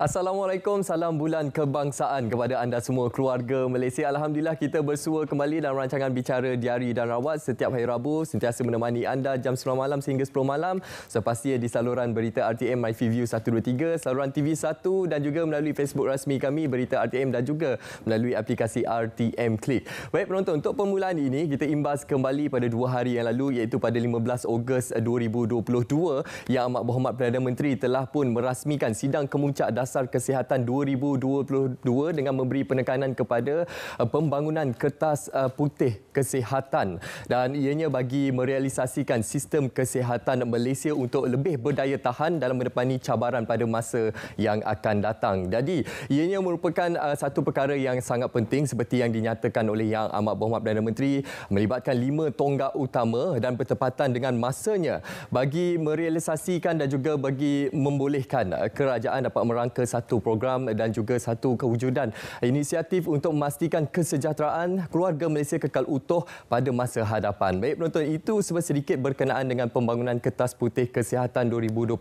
Assalamualaikum, salam bulan kebangsaan kepada anda semua keluarga Malaysia. Alhamdulillah kita bersua kembali dalam rancangan Bicara Diari dan Rawat setiap hari Rabu, sentiasa menemani anda jam 9 malam sehingga 10 malam. Sepastinya di saluran berita RTM MyView 123, saluran TV1 dan juga melalui Facebook rasmi kami Berita RTM dan juga melalui aplikasi RTM Click. Baik penonton, untuk permulaan ini kita imbas kembali pada 2 hari yang lalu iaitu pada 15 Ogos 2022 yang Amat Berhormat Perdana Menteri telah pun merasmikan sidang kemuncak dasar Kesihatan 2022 dengan memberi penekanan kepada pembangunan kertas putih kesihatan dan ianya bagi merealisasikan sistem kesihatan Malaysia untuk lebih berdaya tahan dalam menepani cabaran pada masa yang akan datang. Jadi ianya merupakan satu perkara yang sangat penting seperti yang dinyatakan oleh Yang Amat Berhormat Perdana Menteri, melibatkan 5 tonggak utama dan bertepatan dengan masanya bagi merealisasikan dan juga bagi membolehkan kerajaan dapat merangka satu program dan juga satu kewujudan inisiatif untuk memastikan kesejahteraan keluarga Malaysia kekal utuh pada masa hadapan. Baik penonton, itu sedikit berkenaan dengan pembangunan kertas putih kesihatan 2022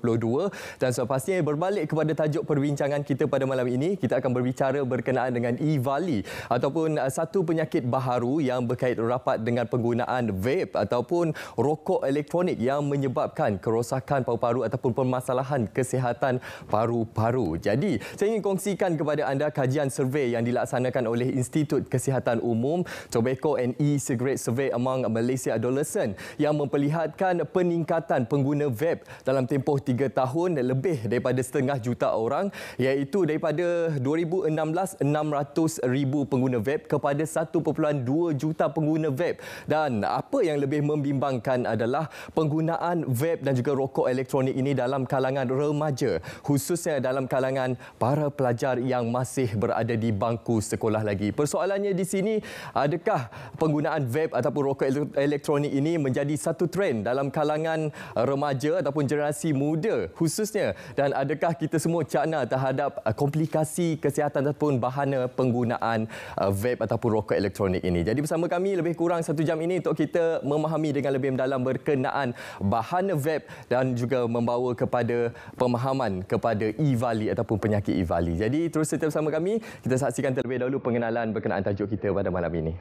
dan sepastinya berbalik kepada tajuk perbincangan kita pada malam ini, kita akan berbicara berkenaan dengan E-Vali ataupun satu penyakit baharu yang berkait rapat dengan penggunaan vape ataupun rokok elektronik yang menyebabkan kerosakan paru-paru ataupun permasalahan kesihatan paru-paru. Jadi, saya ingin kongsikan kepada anda kajian survei yang dilaksanakan oleh Institut Kesihatan Umum, Tobacco and E-Cigarette Survey among Malaysia Adolescent yang memperlihatkan peningkatan pengguna vape dalam tempoh 3 tahun lebih daripada 500,000 orang, iaitu daripada 2016 600,000 pengguna vape kepada 1.2 juta pengguna vape. Dan apa yang lebih membimbangkan adalah penggunaan vape dan juga rokok elektronik ini dalam kalangan remaja, khususnya dalam kalangan para pelajar yang masih berada di bangku sekolah lagi. Persoalannya di sini, adakah penggunaan vape ataupun rokok elektronik ini menjadi satu trend dalam kalangan remaja ataupun generasi muda khususnya, dan adakah kita semua cakna terhadap komplikasi kesihatan ataupun bahana penggunaan vape ataupun rokok elektronik ini. Jadi bersama kami lebih kurang 1 jam ini untuk kita memahami dengan lebih mendalam berkenaan bahana vape dan juga membawa kepada pemahaman kepada E-Vali ataupun penyakit E-Vali. Jadi terus setia bersama kami, kita saksikan terlebih dahulu pengenalan berkenaan tajuk kita pada malam ini.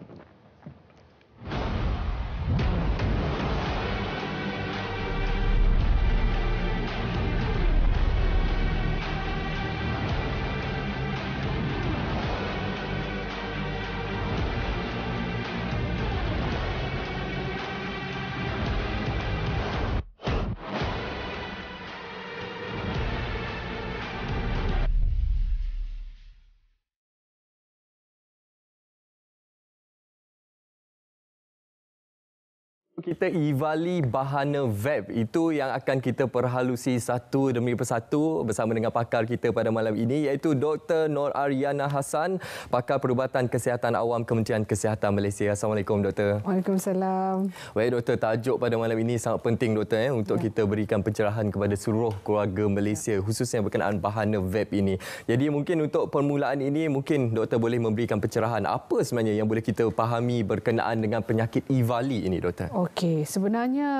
Kita E-Vali bahana vape itu yang akan kita perhalusi satu demi persatu bersama dengan pakar kita pada malam ini, iaitu Dr. Nor Aryana Hassan, pakar perubatan kesihatan awam Kementerian Kesihatan Malaysia. Assalamualaikum Doktor. Waalaikumsalam. Baik Doktor, tajuk pada malam ini sangat penting Doktor untuk kita berikan pencerahan kepada seluruh keluarga Malaysia khususnya berkenaan bahana vape ini. Jadi mungkin untuk permulaan ini mungkin Doktor boleh memberikan pencerahan apa sebenarnya yang boleh kita fahami berkenaan dengan penyakit E-Vali ini Doktor. Okey, sebenarnya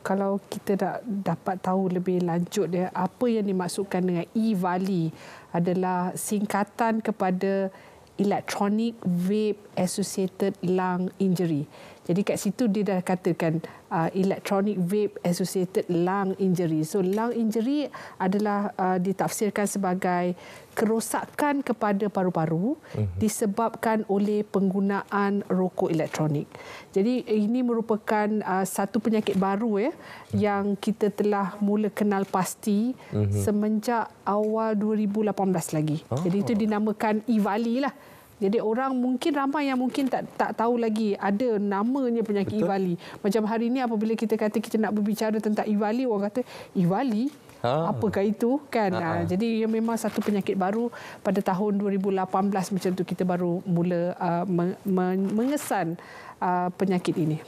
kalau kita dapat tahu lebih lanjut apa yang dimaksudkan dengan E-Vali adalah singkatan kepada Electronic Vape Associated Lung Injury. Jadi kat situ dia dah katakan Electronic Vape Associated Lung Injury. So lung injury adalah ditafsirkan sebagai kerosakan kepada paru-paru disebabkan oleh penggunaan rokok elektronik. Jadi ini merupakan satu penyakit baru yang kita telah mula kenal pasti semenjak awal 2018 lagi. Jadi itu dinamakan E-Vali lah. Jadi orang mungkin ramai yang mungkin tak tahu lagi ada namanya penyakit E-Vali. Macam hari ini apabila kita kata kita nak berbicara tentang E-Vali, orang kata E-Vali? Apakah itu kan? Jadi ia memang satu penyakit baru pada tahun 2018 macam tu kita baru mula mengesan penyakit ini.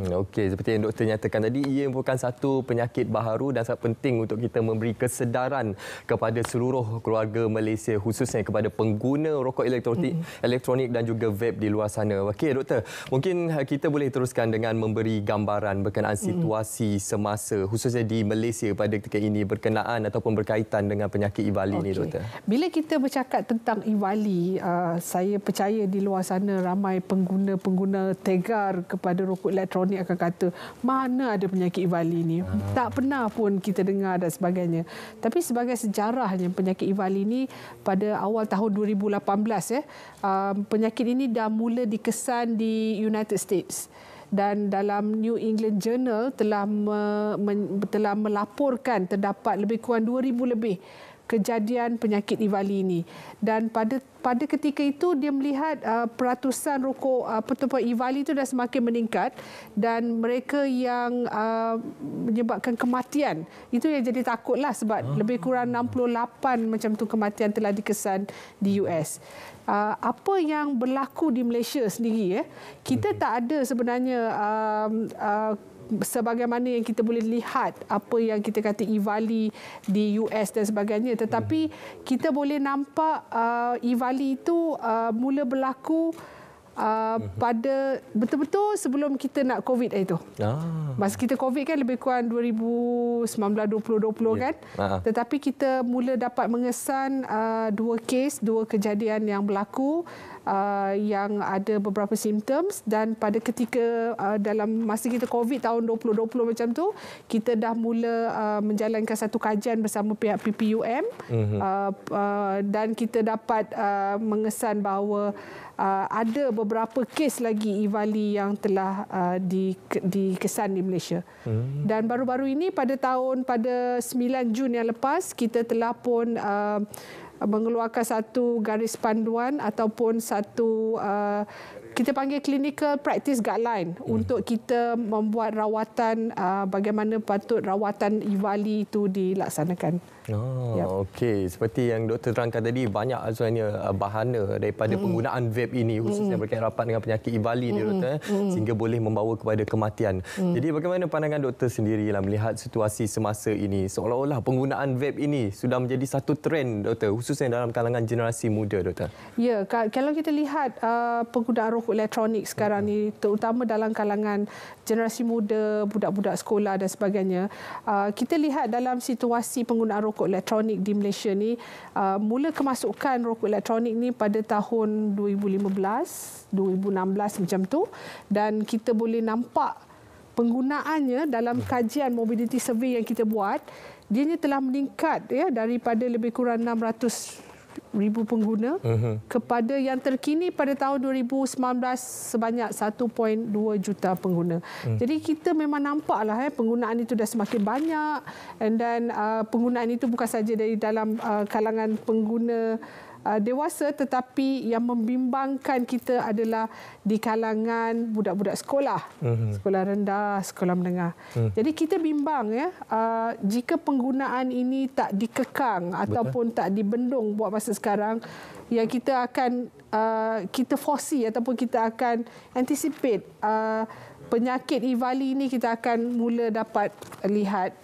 Okey, seperti yang doktor nyatakan tadi, ia merupakan satu penyakit baharu dan sangat penting untuk kita memberi kesedaran kepada seluruh keluarga Malaysia, khususnya kepada pengguna rokok elektronik dan juga vape di luar sana. Okey doktor, mungkin kita boleh teruskan dengan memberi gambaran berkenaan situasi semasa khususnya di Malaysia pada ketika ini berkenaan ataupun berkaitan dengan penyakit EVALI ni doktor. Bila kita bercakap tentang EVALI, saya percaya di luar sana ramai pengguna-pengguna tegar kepada rokok elektronik akan kata, mana ada penyakit EVALI ni? Tak pernah pun kita dengar dan sebagainya. Tapi sebagai sejarahnya, penyakit EVALI ni pada awal tahun 2018, penyakit ini dah mula dikesan di United States. Dan dalam New England Journal telah melaporkan terdapat lebih kurang 2,000 lebih kejadian penyakit EVALI ini. Dan pada ketika itu dia melihat peratusan rokok EVALI itu dah semakin meningkat dan mereka yang menyebabkan kematian itu yang jadi takutlah sebab lebih kurang 68 macam tu kematian telah dikesan di US. Apa yang berlaku di Malaysia sendiri, kita tak ada sebenarnya sebagaimana yang kita boleh lihat apa yang kita kata EVALI di US dan sebagainya, tetapi kita boleh nampak EVALI itu mula berlaku pada betul-betul sebelum kita nak COVID itu. Masa kita COVID kan lebih kurang 2019-2020 kan. Tetapi kita mula dapat mengesan dua kejadian yang berlaku yang ada beberapa simptoms, dan pada ketika dalam masa kita COVID tahun 2020 macam tu, kita dah mula menjalankan satu kajian bersama pihak PPUM dan kita dapat mengesan bahawa ada beberapa kes lagi EVALI yang telah dikesan di Malaysia. Dan baru-baru ini pada 9 Jun yang lepas, kita telah pun mengeluarkan satu garis panduan ataupun satu kita panggil clinical practice guideline untuk kita membuat rawatan bagaimana patut rawatan EVALI itu dilaksanakan. Okey, seperti yang doktor terangkan tadi, banyak sebenarnya bahana daripada penggunaan vape ini khususnya berkaitan rapat dengan penyakit EVALI ni doktor, sehingga boleh membawa kepada kematian. Jadi bagaimana pandangan doktor sendiri dalam melihat situasi semasa ini, seolah-olah penggunaan vape ini sudah menjadi satu trend doktor, khususnya dalam kalangan generasi muda doktor? Ya, kalau kita lihat penggunaan rokok elektronik sekarang ni, terutama dalam kalangan generasi muda, budak-budak sekolah dan sebagainya, kita lihat dalam situasi penggunaan rokok elektronik di Malaysia ni, mula kemasukan rokok elektronik ni pada tahun 2015, 2016 macam tu, dan kita boleh nampak penggunaannya dalam kajian mobility survey yang kita buat, dianya telah meningkat daripada lebih kurang 600,000 pengguna kepada yang terkini pada tahun 2019 sebanyak 1.2 juta pengguna. Jadi kita memang nampaklah penggunaan itu dah semakin banyak, dan penggunaan itu bukan saja dari dalam kalangan pengguna dewasa, tetapi yang membimbangkan kita adalah di kalangan budak-budak sekolah, sekolah rendah, sekolah menengah. Jadi kita bimbang jika penggunaan ini tak dikekang ataupun tak dibendung buat masa sekarang, yang kita akan kita foresee ataupun kita akan anticipate penyakit EVALI ini kita akan mula dapat lihat.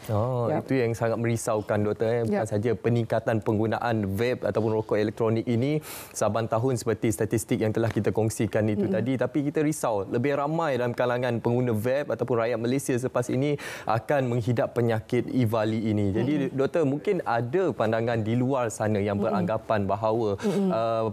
Itu yang sangat merisaukan doktor. Bukan saja peningkatan penggunaan vape ataupun rokok elektronik ini saban tahun seperti statistik yang telah kita kongsikan itu tadi, tapi kita risau lebih ramai dalam kalangan pengguna vape ataupun rakyat Malaysia selepas ini akan menghidap penyakit EVALI ini. Jadi doktor, mungkin ada pandangan di luar sana yang beranggapan bahawa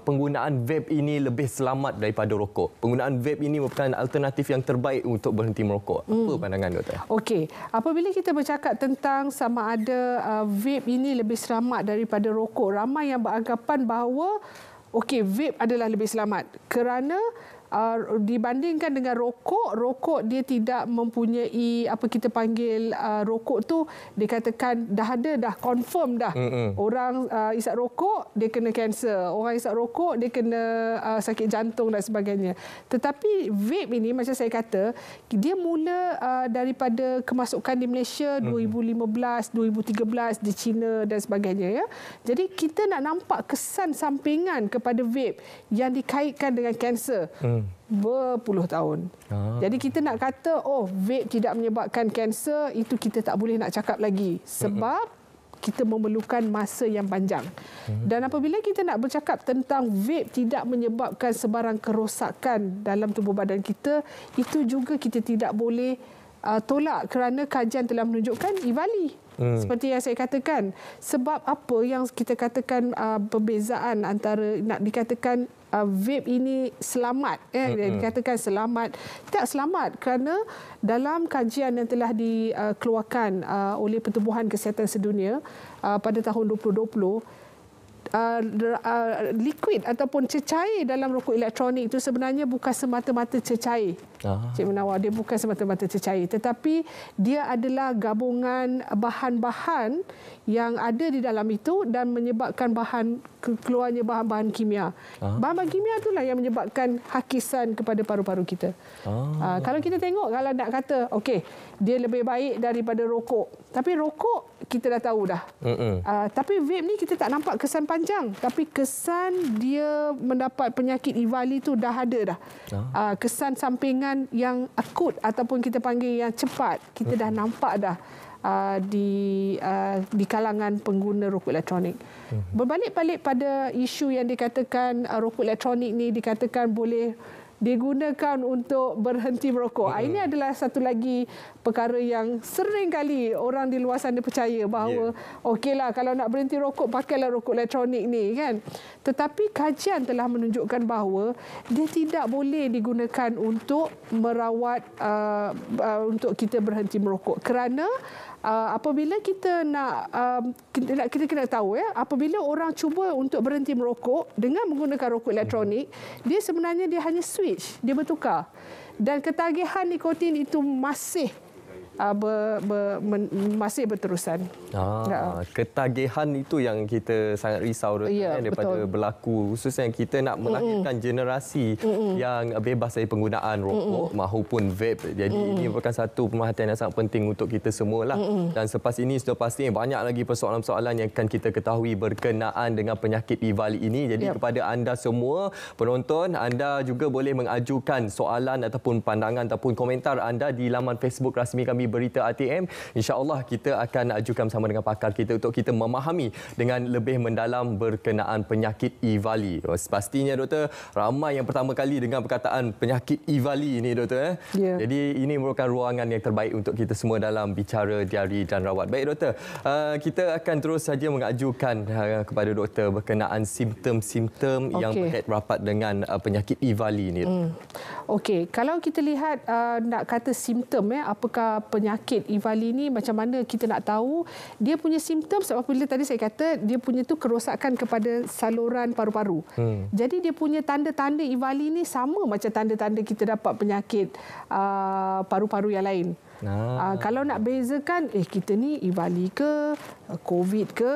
penggunaan vape ini lebih selamat daripada rokok. Penggunaan vape ini merupakan alternatif yang terbaik untuk berhenti merokok. Apa pandangan doktor? Okey, apabila kita bercakap tentang sama ada vape ini lebih selamat daripada rokok, ramai yang beranggapan bahawa vape adalah lebih selamat kerana dibandingkan dengan rokok dia tidak mempunyai apa kita panggil rokok tu dikatakan dah confirm dah. Orang isap rokok dia kena kanser, orang isap rokok dia kena sakit jantung dan sebagainya. Tetapi vape ini macam saya kata, dia mula daripada kemasukan di Malaysia 2015, 2013 di China dan sebagainya ya. Jadi kita nak nampak kesan sampingan kepada vape yang dikaitkan dengan kanser. berpuluh tahun. Jadi kita nak kata, vape tidak menyebabkan kanser, itu kita tak boleh nak cakap lagi. Sebab kita memerlukan masa yang panjang. Dan apabila kita nak bercakap tentang vape tidak menyebabkan sebarang kerosakan dalam tubuh badan kita, itu juga kita tidak boleh tolak kerana kajian telah menunjukkan EVALI. Seperti yang saya katakan. Sebab apa yang kita katakan perbezaan antara nak dikatakan vape ini selamat, dikatakan selamat, tak selamat kerana dalam kajian yang telah dikeluarkan oleh Pertubuhan Kesihatan Sedunia pada tahun 2020, liquid ataupun cecair dalam rokok elektronik itu sebenarnya bukan semata-mata cecair. Cik Munawar, dia bukan semata-mata cecair, tetapi dia adalah gabungan bahan-bahan yang ada di dalam itu dan menyebabkan keluarnya bahan-bahan kimia. Bahan-bahan kimia itulah yang menyebabkan hakisan kepada paru-paru kita. Kalau kita tengok, kalau nak kata, okey, dia lebih baik daripada rokok. Tapi rokok kita dah tahu dah. Tapi vape ni kita tak nampak kesan panjang. Tapi kesan dia mendapat penyakit EVALI tu dah ada dah. Kesan sampingan yang akut ataupun kita panggil yang cepat, kita dah nampak dah. Di kalangan pengguna rokok elektronik. Berbalik-balik pada isu yang dikatakan rokok elektronik ni dikatakan boleh digunakan untuk berhenti merokok. Ini adalah satu lagi perkara yang sering kali orang di luar sana percaya bahawa okeylah kalau nak berhenti rokok pakailah rokok elektronik ni kan. Tetapi kajian telah menunjukkan bahawa dia tidak boleh digunakan untuk merawat untuk kita berhenti merokok kerana apabila kita nak kita kena tahu apabila orang cuba untuk berhenti merokok dengan menggunakan rokok elektronik, dia sebenarnya dia hanya switch, dia bertukar. Dan ketagihan nikotin itu masih masih berterusan. Ketagihan itu yang kita sangat risau daripada berlaku, khususnya kita nak melahirkan generasi yang bebas dari penggunaan rokok maupun vape. Jadi ini merupakan satu pemerhatian yang sangat penting untuk kita semualah. Dan selepas ini sudah pasti banyak lagi persoalan-persoalan yang akan kita ketahui berkenaan dengan penyakit EVALI ini. Jadi kepada anda semua penonton, anda juga boleh mengajukan soalan ataupun pandangan ataupun komentar anda di laman Facebook rasmi kami Berita ATM. InsyaAllah kita akan ajukan bersama dengan pakar kita untuk kita memahami dengan lebih mendalam berkenaan penyakit EVALI. Pastinya doktor, ramai yang pertama kali dengar perkataan penyakit EVALI ini doktor. Jadi ini merupakan ruangan yang terbaik untuk kita semua dalam bicara diari dan rawat. Baik doktor, kita akan terus saja mengajukan kepada doktor berkenaan simptom-simptom yang berkait rapat dengan penyakit EVALI ini. Okey, kalau kita lihat nak kata simptom apakah penyakit EVALI ni, macam mana kita nak tahu dia punya simptom? Sebab bila tadi saya kata dia punya tu kerosakan kepada saluran paru-paru. Jadi dia punya tanda-tanda EVALI ni sama macam tanda-tanda kita dapat penyakit paru-paru yang lain. Kalau nak bezakan, kita ni EVALI ke, COVID ke,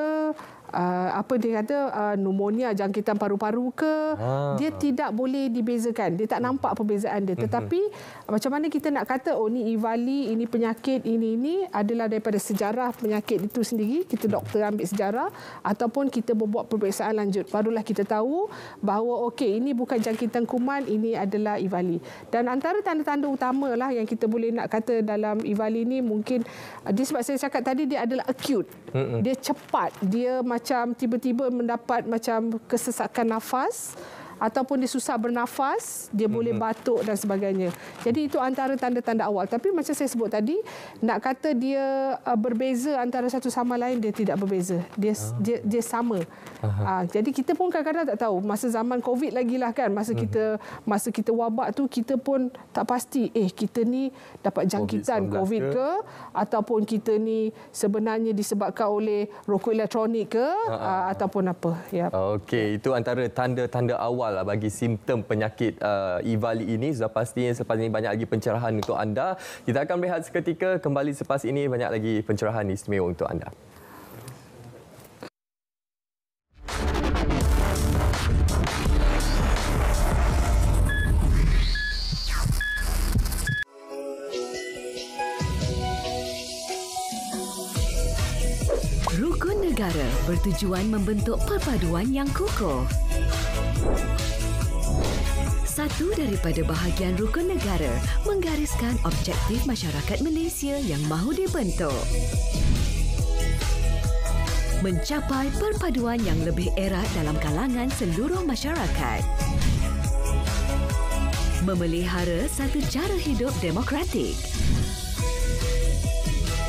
apa dia kata pneumonia jangkitan paru-paru ke, dia tidak boleh dibezakan, dia tak nampak perbezaan dia. Tetapi macam mana kita nak kata ni EVALI, ini penyakit ini adalah daripada sejarah penyakit itu sendiri, kita doktor ambil sejarah ataupun kita membuat pemeriksaan lanjut, barulah kita tahu bahawa okey, ini bukan jangkitan kuman, ini adalah EVALI. Dan antara tanda-tanda utamalah yang kita boleh nak kata dalam EVALI ni mungkin dia, sebab saya cakap tadi dia adalah acute, dia cepat, dia macam tiba-tiba mendapat macam kesesakan nafas ataupun dia susah bernafas, dia boleh batuk dan sebagainya. Jadi itu antara tanda-tanda awal. Tapi macam saya sebut tadi, nak kata dia berbeza antara satu sama lain, dia tidak berbeza. Dia sama. Jadi kita pun kadang-kadang tak tahu. Masa zaman COVID lagi lah kan, masa kita wabak tu, kita pun tak pasti kita ni dapat jangkitan COVID ke ataupun kita ni sebenarnya disebabkan oleh rokok elektronik ke ataupun apa. Okey, itu antara tanda-tanda awal bagi simptom penyakit EVALI ini. Sudah pastinya selepas ini banyak lagi pencerahan untuk anda. Kita akan berehat seketika, kembali selepas ini banyak lagi pencerahan istimewa untuk anda. Rukun negara bertujuan membentuk perpaduan yang kukuh. 1. satu daripada bahagian rukun negara menggariskan objektif masyarakat Malaysia yang mahu dibentuk. Mencapai perpaduan yang lebih erat dalam kalangan seluruh masyarakat. Memelihara satu cara hidup demokratik.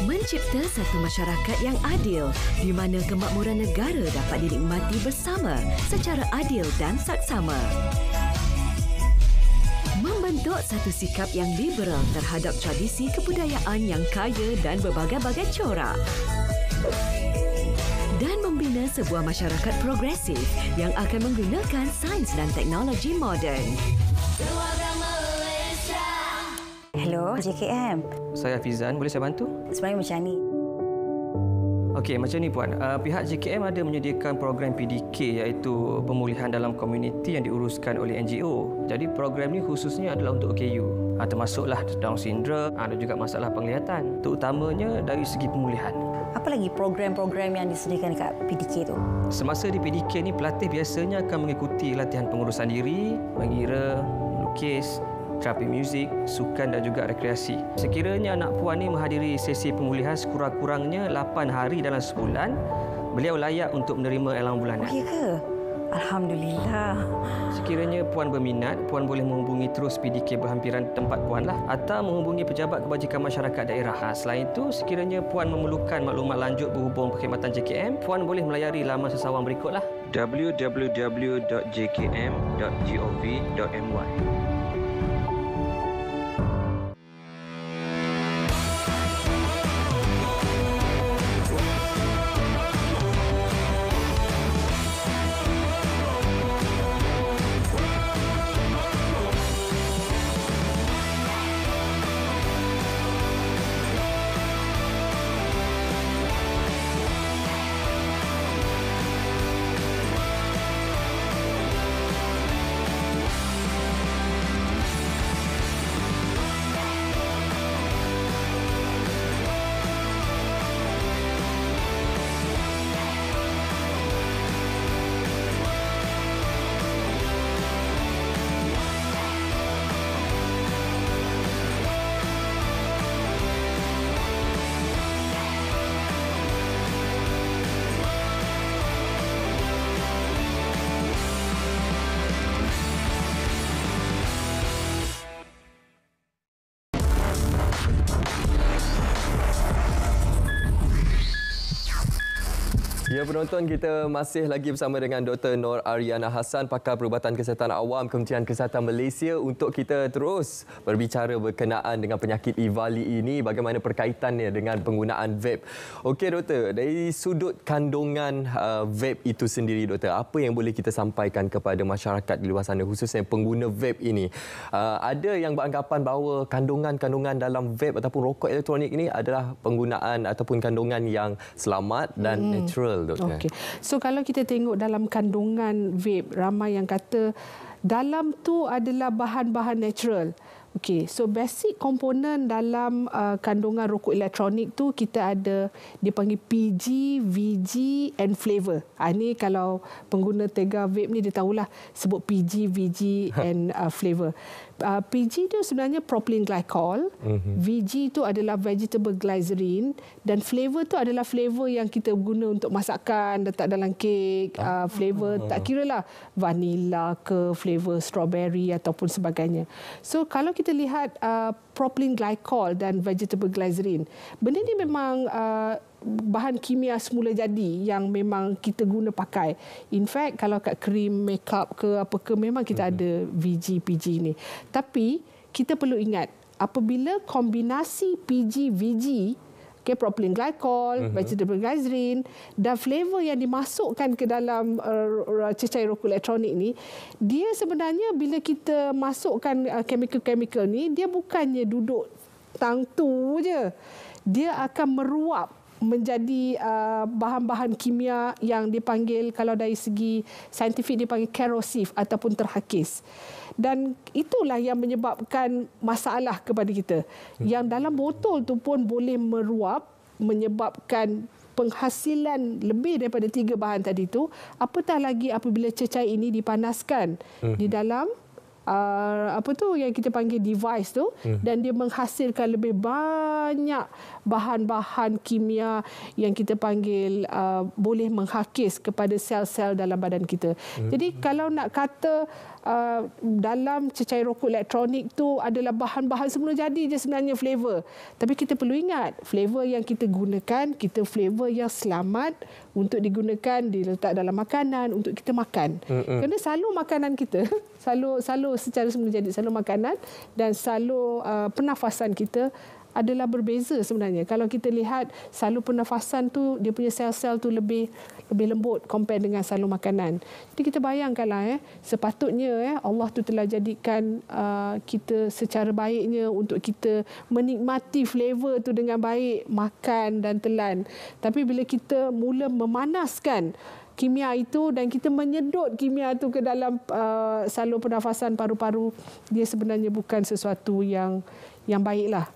Mencipta satu masyarakat yang adil di mana kemakmuran negara dapat dinikmati bersama secara adil dan saksama. Membentuk satu sikap yang liberal terhadap tradisi kebudayaan yang kaya dan berbagai-bagai corak. Dan membina sebuah masyarakat progresif yang akan menggunakan sains dan teknologi moden. Hello, JKM. Saya Hafizan, boleh saya bantu? Sebenarnya macam ni. Okey, macam ni Puan. Pihak JKM ada menyediakan program PDK iaitu pemulihan dalam komuniti yang diuruskan oleh NGO. Jadi program ni khususnya adalah untuk OKU. Termasuklah Down syndrome, ada juga masalah penglihatan. Terutamanya dari segi pemulihan. Apa lagi program-program yang disediakan dekat PDK tu? Semasa di PDK ni, pelatih biasanya akan mengikuti latihan pengurusan diri, mengira, melukis, terapi muzik, sukan dan juga rekreasi. Sekiranya anak puan ni menghadiri sesi pemulihan sekurang-kurangnya 8 hari dalam sebulan, beliau layak untuk menerima elang bulanan. Oh, ya ke? Alhamdulillah. Sekiranya puan berminat, puan boleh menghubungi terus PDK berhampiran tempat puan lah, atau menghubungi pejabat kebajikan masyarakat daerah. Selain itu, sekiranya puan memerlukan maklumat lanjut berhubung perkhidmatan JKM, puan boleh melayari laman sesawang berikutlah: www.jkm.gov.my. Ya, penonton, kita masih lagi bersama dengan Dr. Nor Ariana Hassan, pakar perubatan kesihatan awam Kementerian Kesihatan Malaysia, untuk kita terus berbicara berkenaan dengan penyakit EVALI ini, bagaimana perkaitannya dengan penggunaan vape. Okey doktor, dari sudut kandungan vape itu sendiri doktor, apa yang boleh kita sampaikan kepada masyarakat di luar sana, khususnya pengguna vape ini? Ada yang beranggapan bahawa kandungan-kandungan dalam vape ataupun rokok elektronik ini adalah penggunaan ataupun kandungan yang selamat dan natural. Okey. So kalau kita tengok dalam kandungan vape, ramai yang kata dalam tu adalah bahan-bahan natural. Okey, so basic komponen dalam kandungan rokok elektronik tu kita ada dipanggil PG, VG and flavor. Ini kalau pengguna tega vape ni dia tahulah sebut PG, VG and flavor. PG tu sebenarnya propylene glycol, VG tu adalah vegetable glycerin dan flavor tu adalah flavor yang kita guna untuk masakan, letak dalam kek, flavor tak kira lah vanilla ke flavor strawberry ataupun sebagainya. So kalau kita lihat propylene glycol dan vegetable glycerin, benda ni memang bahan kimia semula jadi yang memang kita guna pakai. In fact, kalau kat krim, makeup ke apa ke, memang kita ada VG, PG ni. Tapi kita perlu ingat, apabila kombinasi PG, VG, propylene glycol, vegetable glycerin dan flavor yang dimasukkan ke dalam cecair rokok elektronik ni, dia sebenarnya bila kita masukkan chemical-chemical ni, dia bukannya duduk tangtu je. Dia akan meruap menjadi bahan-bahan kimia yang dipanggil, kalau dari segi saintifik dipanggil corrosive ataupun terhakis. Dan itulah yang menyebabkan masalah kepada kita. Yang dalam botol tu pun boleh meruap, menyebabkan penghasilan lebih daripada 3 bahan tadi tu. Apatah lagi apabila cecair ini dipanaskan di dalam apa tu yang kita panggil device tu, dan dia menghasilkan lebih banyak bahan-bahan kimia yang kita panggil boleh menghakis kepada sel-sel dalam badan kita. Jadi kalau nak kata dalam cecair rokok elektronik tu adalah bahan-bahan semula jadi je sebenarnya flavor. Tapi kita perlu ingat, flavor yang kita gunakan, kita flavor yang selamat untuk digunakan, diletak dalam makanan untuk kita makan. Kerana selalu makanan kita, selalu secara semula jadi, selalu makanan dan selalu pernafasan kita adalah berbeza sebenarnya. Kalau kita lihat salur pernafasan tu, dia punya sel-sel tu lebih lembut compare dengan salur makanan. Jadi kita bayangkanlah sepatutnya Allah tu telah jadikan kita secara baiknya untuk kita menikmati flavor tu dengan baik, makan dan telan. Tapi bila kita mula memanaskan kimia itu dan kita menyedot kimia itu ke dalam salur pernafasan paru-paru, dia sebenarnya bukan sesuatu yang baiklah.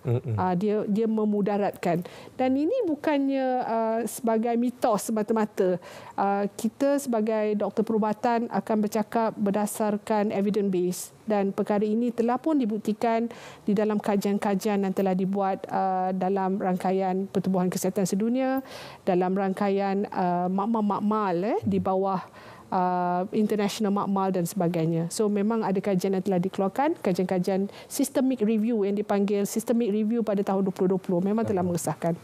Dia memudaratkan. Dan ini bukannya sebagai mitos semata-mata. Kita sebagai doktor perubatan akan bercakap berdasarkan evidence base, dan perkara ini telah pun dibuktikan di dalam kajian-kajian yang telah dibuat dalam rangkaian Pertubuhan Kesihatan Sedunia, dalam rangkaian makmal di bawah international makmal dan sebagainya. So memang ada kajian yang telah dikeluarkan, kajian-kajian systemic review yang dipanggil systemic review pada tahun 2020 memang telah mengesahkan.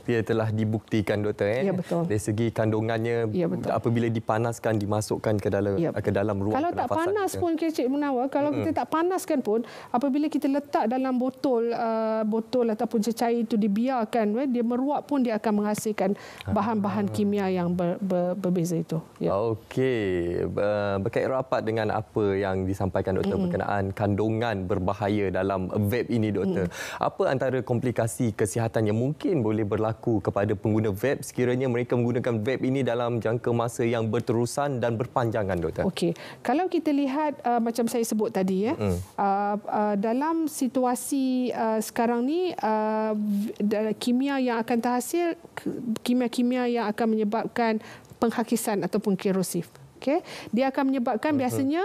Dia telah dibuktikan, doktor. Ya, betul. Dari segi kandungannya, apabila dipanaskan, dimasukkan ke dalam ruang kalau tak panas pun, Cik Munawar, kalau kita tak panaskan pun, apabila kita letak dalam botol ataupun cecair itu dibiarkan, dia meruap pun dia akan menghasilkan bahan-bahan kimia yang berbeza itu. Okey, berkait rapat dengan apa yang disampaikan doktor berkenaan kandungan berbahaya dalam vape ini, doktor. Apa antara komplikasi kesihatan yang mungkin boleh berlaku kepada pengguna vape sekiranya mereka menggunakan vape ini dalam jangka masa yang berterusan dan berpanjangan, doktor? Okey, kalau kita lihat macam saya sebut tadi, dalam situasi sekarang ni, kimia yang akan terhasil, kimia-kimia yang akan menyebabkan penghakisan ataupun korosif. Okay? Dia akan menyebabkan biasanya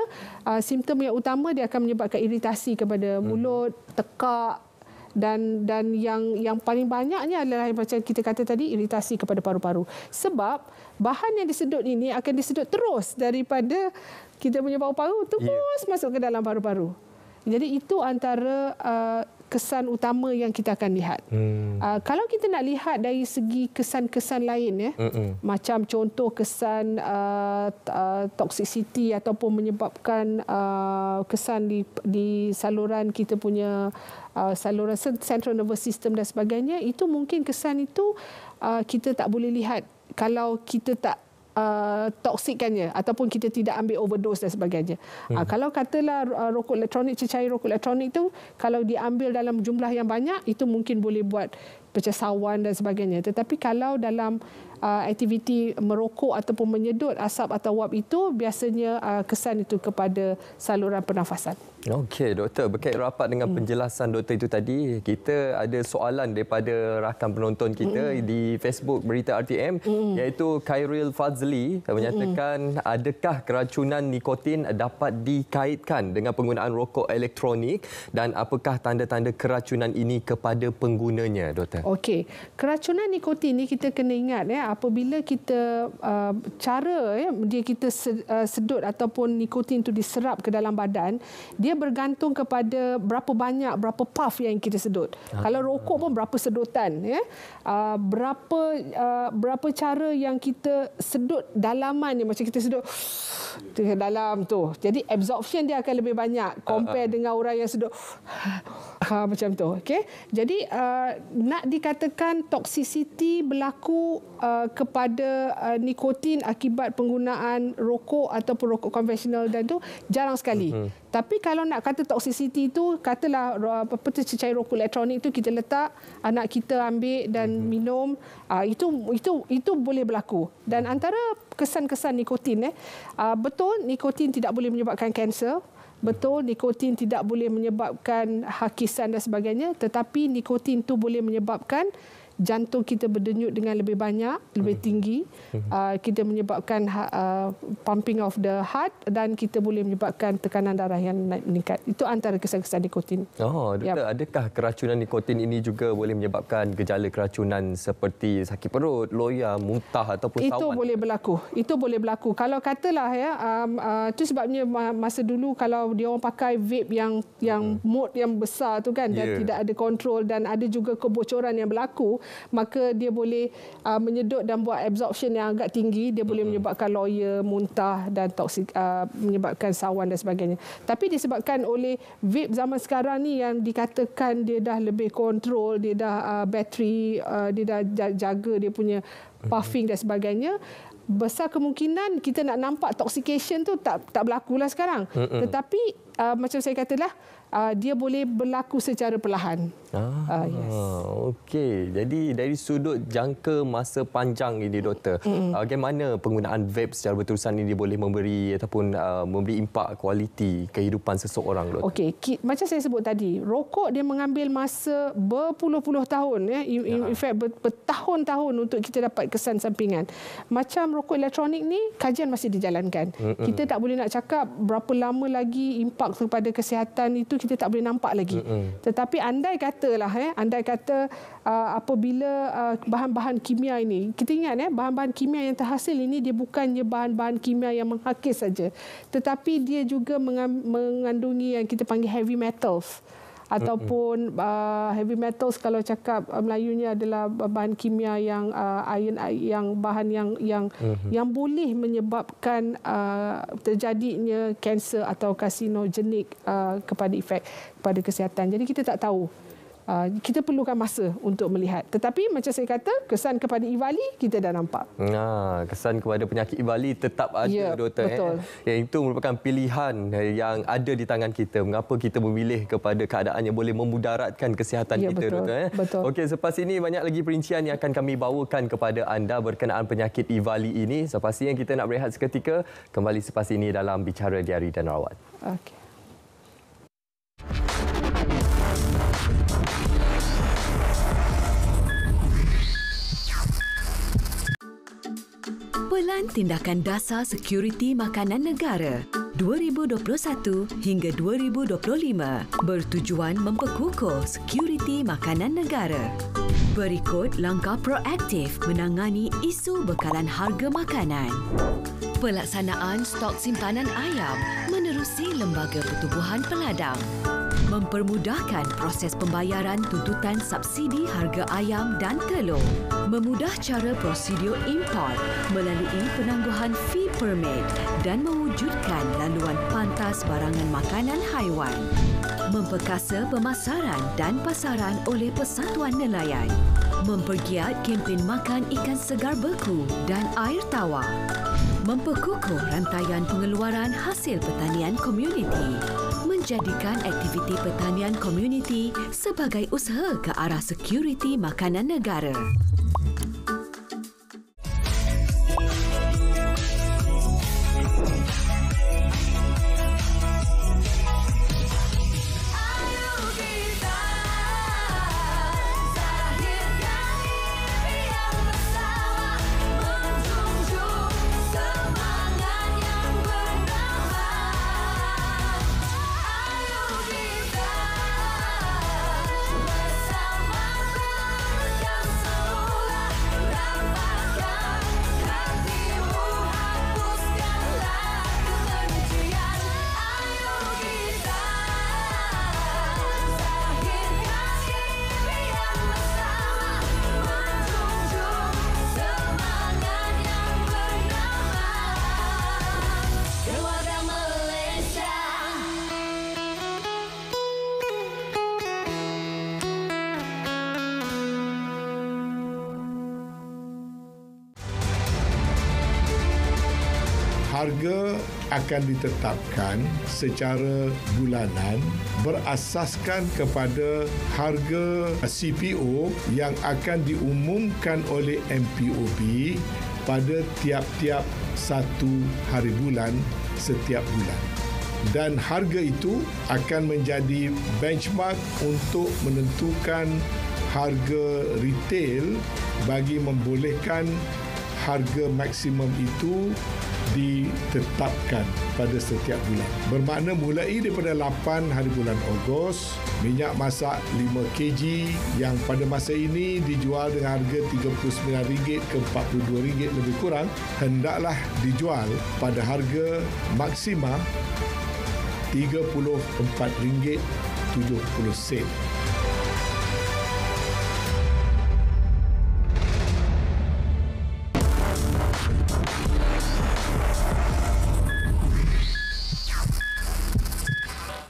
simptom yang utama, dia akan menyebabkan iritasi kepada mulut, tekak, dan yang paling banyaknya adalah macam kita kata tadi, iritasi kepada paru-paru. Sebab bahan yang disedut ini akan disedut terus daripada kita punya paru-paru terus masuk ke dalam paru-paru. Jadi itu antara kesan utama yang kita akan lihat. Kalau kita nak lihat dari segi kesan-kesan lain, macam contoh kesan toxicity ataupun menyebabkan kesan di saluran kita punya saluran central nervous system dan sebagainya, itu mungkin kesan itu kita tak boleh lihat kalau kita tak toksikkannya ataupun kita tidak ambil overdose dan sebagainya. Kalau katalah rokok elektronik, cecair rokok elektronik itu kalau diambil dalam jumlah yang banyak, itu mungkin boleh buat pecah sawan dan sebagainya. Tetapi kalau dalam aktiviti merokok ataupun menyedut asap atau wap itu, biasanya kesan itu kepada saluran pernafasan. Okey, doktor, berkait rapat dengan penjelasan doktor itu tadi, kita ada soalan daripada rakan penonton kita di Facebook Berita RTM, iaitu Khairil Fazli menyatakan, adakah keracunan nikotin dapat dikaitkan dengan penggunaan rokok elektronik dan apakah tanda-tanda keracunan ini kepada penggunanya, doktor? Okey, keracunan nikotin ni kita kena ingat apabila kita dia kita sedut ataupun nikotin itu diserap ke dalam badan, dia bergantung kepada berapa banyak, berapa puff yang kita sedut. Kalau rokok pun berapa sedutan, berapa cara yang kita sedut dalamannya, macam kita sedut ke dalam tu. Jadi absorption dia akan lebih banyak compare dengan orang yang sedut macam tu. Okey. Jadi nak dikatakan toxicity berlaku kepada nikotin akibat penggunaan rokok ataupun rokok konvensional dan tu jarang sekali. Tapi kalau nak kata toxicity itu, katalah cecair rokok elektronik itu kita letak, anak kita ambil dan minum, itu boleh berlaku. Dan antara kesan-kesan nikotin, betul nikotin tidak boleh menyebabkan kanser. Betul, nikotin tidak boleh menyebabkan hakisan dan sebagainya, tetapi nikotin itu boleh menyebabkan jantung kita berdenyut dengan lebih banyak, lebih tinggi. Kita menyebabkan pumping of the heart dan kita boleh menyebabkan tekanan darah yang meningkat. Itu antara kesan-kesan nikotin. Oh, doktor, adakah keracunan nikotin ini juga boleh menyebabkan gejala keracunan seperti sakit perut, loya, muntah ataupun sawan? Itu boleh berlaku. Itu boleh berlaku. Kalau katalah itu sebabnya masa dulu kalau dia orang pakai vape yang mode yang besar tu kan, dan tidak ada kontrol dan ada juga kebocoran yang berlaku, maka dia boleh menyedut dan buat absorption yang agak tinggi, dia boleh menyebabkan loya, muntah dan toksik, menyebabkan sawan dan sebagainya. Tapi disebabkan oleh vape zaman sekarang ni yang dikatakan dia dah lebih kontrol, dia dah bateri, dia dah jaga dia punya puffing dan sebagainya, besar kemungkinan kita nak nampak toxication tu tak berlakulah sekarang. Tetapi macam saya katalah, dia boleh berlaku secara perlahan. Okey. Jadi dari sudut jangka masa panjang ini, doktor, bagaimana penggunaan vape secara berterusan ini boleh memberi ataupun memberi impak kualiti kehidupan seseorang, doktor? Okey, macam saya sebut tadi, rokok dia mengambil masa berpuluh-puluh tahun, in fact bertahun-tahun untuk kita dapat kesan sampingan. Macam rokok elektronik ni, kajian masih dijalankan. Kita tak boleh nak cakap berapa lama lagi impak kepada kesihatan itu kita tak boleh nampak lagi. Tetapi andai kata apabila bahan-bahan kimia ini, kita ingat bahan-bahan kimia yang terhasil ini dia bukannya bahan-bahan kimia yang menghakis saja, tetapi dia juga mengandungi yang kita panggil heavy metals. Ataupun heavy metals, kalau cakap Melayunya adalah bahan kimia yang iron, yang bahan yang boleh menyebabkan terjadinya kanser atau karsinogenik kepada efek pada kesihatan. Jadi kita tak tahu. Kita perlukan masa untuk melihat. Tetapi macam saya kata, kesan kepada E-Vali kita dah nampak. Kesan kepada penyakit E-Vali tetap ada, doktor. Betul. Yang itu merupakan pilihan yang ada di tangan kita. Mengapa kita memilih kepada keadaan yang boleh memudaratkan kesihatan kita, betul. doktor. Betul. Okey, selepas ini banyak lagi perincian yang akan kami bawakan kepada anda berkenaan penyakit E-Vali ini. Sepastinya kita nak berehat seketika. Kembali selepas ini dalam Bicara Diari dan Rawat. Okey. Pelan Tindakan Dasar Sekuriti Makanan Negara 2021 hingga 2025 bertujuan memperkukuh sekuriti makanan negara. Berikut langkah proaktif menangani isu bekalan harga makanan. Pelaksanaan stok simpanan ayam menerusi Lembaga Pertubuhan Peladang. Mempermudahkan proses pembayaran tuntutan subsidi harga ayam dan telur. Memudah cara prosedur import melalui penangguhan fee permit dan mewujudkan laluan pantas barangan makanan haiwan. Memperkasa pemasaran dan pasaran oleh Persatuan Nelayan. Mempergiat kempen makan ikan segar beku dan air tawar. Memperkukuh rantaian pengeluaran hasil pertanian komuniti. Menjadikan aktiviti pertanian komuniti sebagai usaha ke arah sekuriti makanan negara. Harga akan ditetapkan secara bulanan berasaskan kepada harga CPO yang akan diumumkan oleh MPOB pada tiap-tiap satu hari bulan setiap bulan. Dan harga itu akan menjadi benchmark untuk menentukan harga retail bagi membolehkan harga maksimum itu ditetapkan pada setiap bulan. Bermakna mulai daripada 8 hari bulan Ogos, minyak masak 5 kg yang pada masa ini dijual dengan harga RM39 ke RM42 lebih kurang, hendaklah dijual pada harga maksima RM34.70.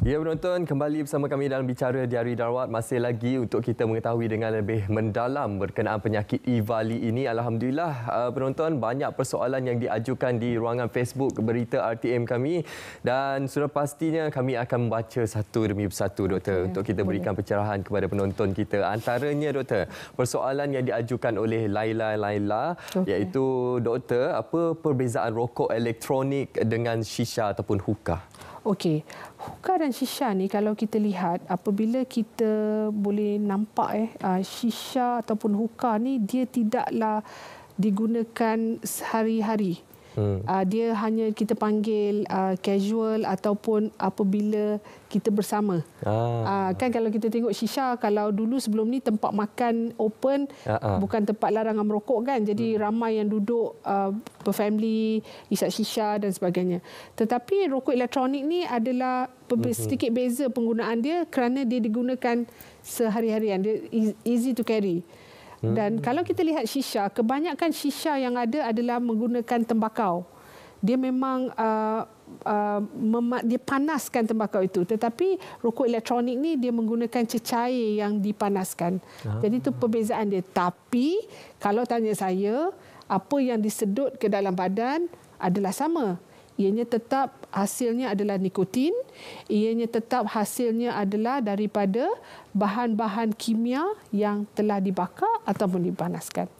Ya, penonton, kembali bersama kami dalam Bicara Diari dan Rawat. Masih lagi untuk kita mengetahui dengan lebih mendalam berkenaan penyakit EVALI ini. Alhamdulillah, penonton, banyak persoalan yang diajukan di ruangan Facebook Berita RTM kami. Dan sudah pastinya kami akan membaca satu demi satu, Doktor, untuk kita berikan pencerahan kepada penonton kita. Antaranya, Doktor, persoalan yang diajukan oleh Laila, iaitu, Doktor, apa perbezaan rokok elektronik dengan shisha ataupun hookah? Okey, hookah dan shisha ni kalau kita lihat, apabila kita boleh nampak shisha ataupun hookah ni dia tidaklah digunakan sehari-hari. Dia hanya kita panggil casual ataupun apabila kita bersama. Kan kalau kita tengok shisha, kalau dulu sebelum ni tempat makan open, bukan tempat larangan merokok kan. Jadi ramai yang duduk berfamily, isap shisha dan sebagainya. Tetapi rokok elektronik ni adalah sedikit beza penggunaan dia kerana dia digunakan sehari-harian. Dia easy to carry. Dan kalau kita lihat shisha, kebanyakan shisha yang ada adalah menggunakan tembakau. Dia memang dia panaskan tembakau itu. Tetapi rokok elektronik ni dia menggunakan cecair yang dipanaskan. Jadi itu perbezaan dia. Tapi kalau tanya saya, apa yang disedut ke dalam badan adalah sama. Ianya tetap hasilnya adalah nikotin, ianya tetap hasilnya adalah daripada bahan-bahan kimia yang telah dibakar ataupun dipanaskan.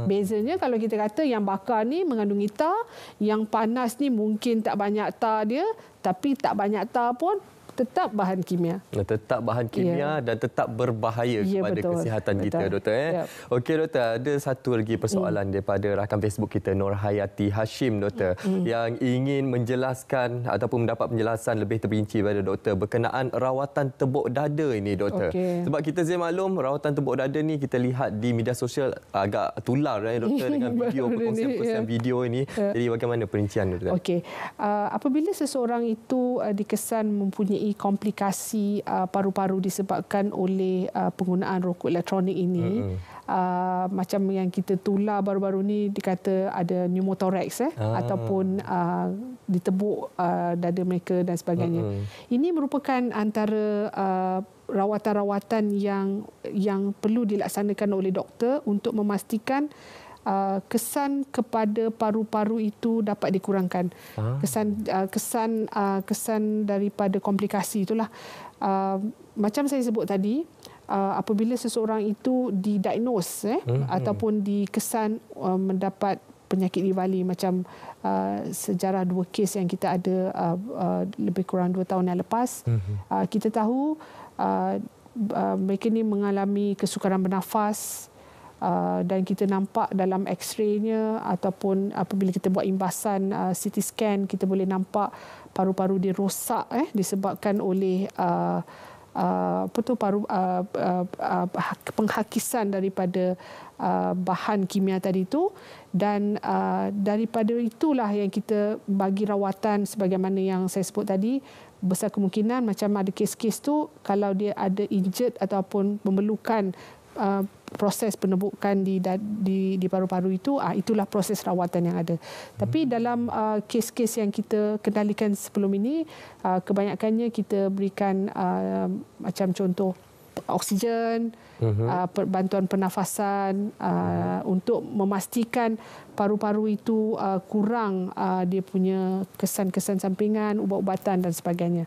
Bezanya kalau kita kata yang bakar ni mengandungi tar, yang panas ni mungkin tak banyak tar dia, tapi tak banyak tar pun tetap bahan kimia. Tetap bahan kimia dan tetap berbahaya kepada kesihatan kita, Doktor. Okey, Doktor, ada satu lagi persoalan daripada rakan Facebook kita, Nur Hayati Hashim, Doktor, yang ingin menjelaskan ataupun mendapat penjelasan lebih terperinci pada Doktor berkenaan rawatan tepuk dada ini, Doktor. Sebab kita maklum rawatan tepuk dada ni kita lihat di media sosial agak tular, Doktor, dengan video, perkongsian video ini. Jadi bagaimana perincian, Doktor? Okey. Apabila seseorang itu dikesan mempunyai komplikasi paru-paru disebabkan oleh penggunaan rokok elektronik ini, macam yang kita tular baru-baru ni dikata ada pneumothorax ataupun ditebuk dada mereka dan sebagainya. Ini merupakan antara rawatan-rawatan yang perlu dilaksanakan oleh doktor untuk memastikan kesan kepada paru-paru itu dapat dikurangkan. Kesan daripada komplikasi itulah. Macam saya sebut tadi, apabila seseorang itu didiagnose ataupun dikesan mendapat penyakit EVALI, macam sejarah 2 kes yang kita ada lebih kurang 2 tahun yang lepas, kita tahu mereka ni mengalami kesukaran bernafas, dan kita nampak dalam x-raynya ataupun apabila kita buat imbasan CT scan, kita boleh nampak paru-paru dia rosak disebabkan oleh penghakisan daripada bahan kimia tadi itu. Dan daripada itulah yang kita bagi rawatan sebagaimana yang saya sebut tadi. Besar kemungkinan macam ada kes-kes tu, kalau dia ada injured ataupun memerlukan proses penebukan di paru-paru itu, itulah proses rawatan yang ada. Tapi dalam kes-kes yang kita kendalikan sebelum ini, kebanyakannya kita berikan macam contoh oksigen, bantuan pernafasan untuk memastikan paru-paru itu kurang dia punya kesan-kesan sampingan, ubat-ubatan dan sebagainya.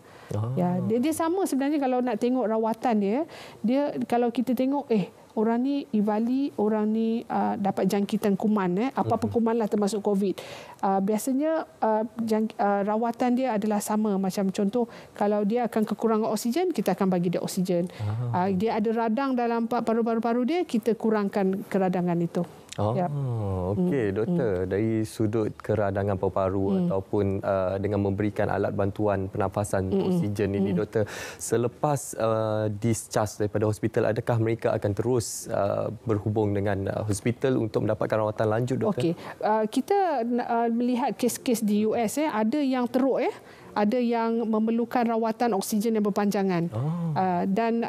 Dia sama sebenarnya kalau nak tengok rawatan dia kalau kita tengok orang ni EVALI, orang ni dapat jangkitan kuman, apa-apa kuman lah termasuk COVID. Biasanya rawatan dia adalah sama. Macam contoh, kalau dia akan kekurangan oksigen, kita akan bagi dia oksigen. Dia ada radang dalam paru-paru dia, kita kurangkan keradangan itu. Okey, doktor. Dari sudut keradangan paru-paru ataupun dengan memberikan alat bantuan pernafasan oksigen ini, doktor, selepas discharge daripada hospital, adakah mereka akan terus berhubung dengan hospital untuk mendapatkan rawatan lanjut, doktor? Okey, kita melihat kes-kes di US, ada yang teruk, ada yang memerlukan rawatan oksigen yang berpanjangan. Dan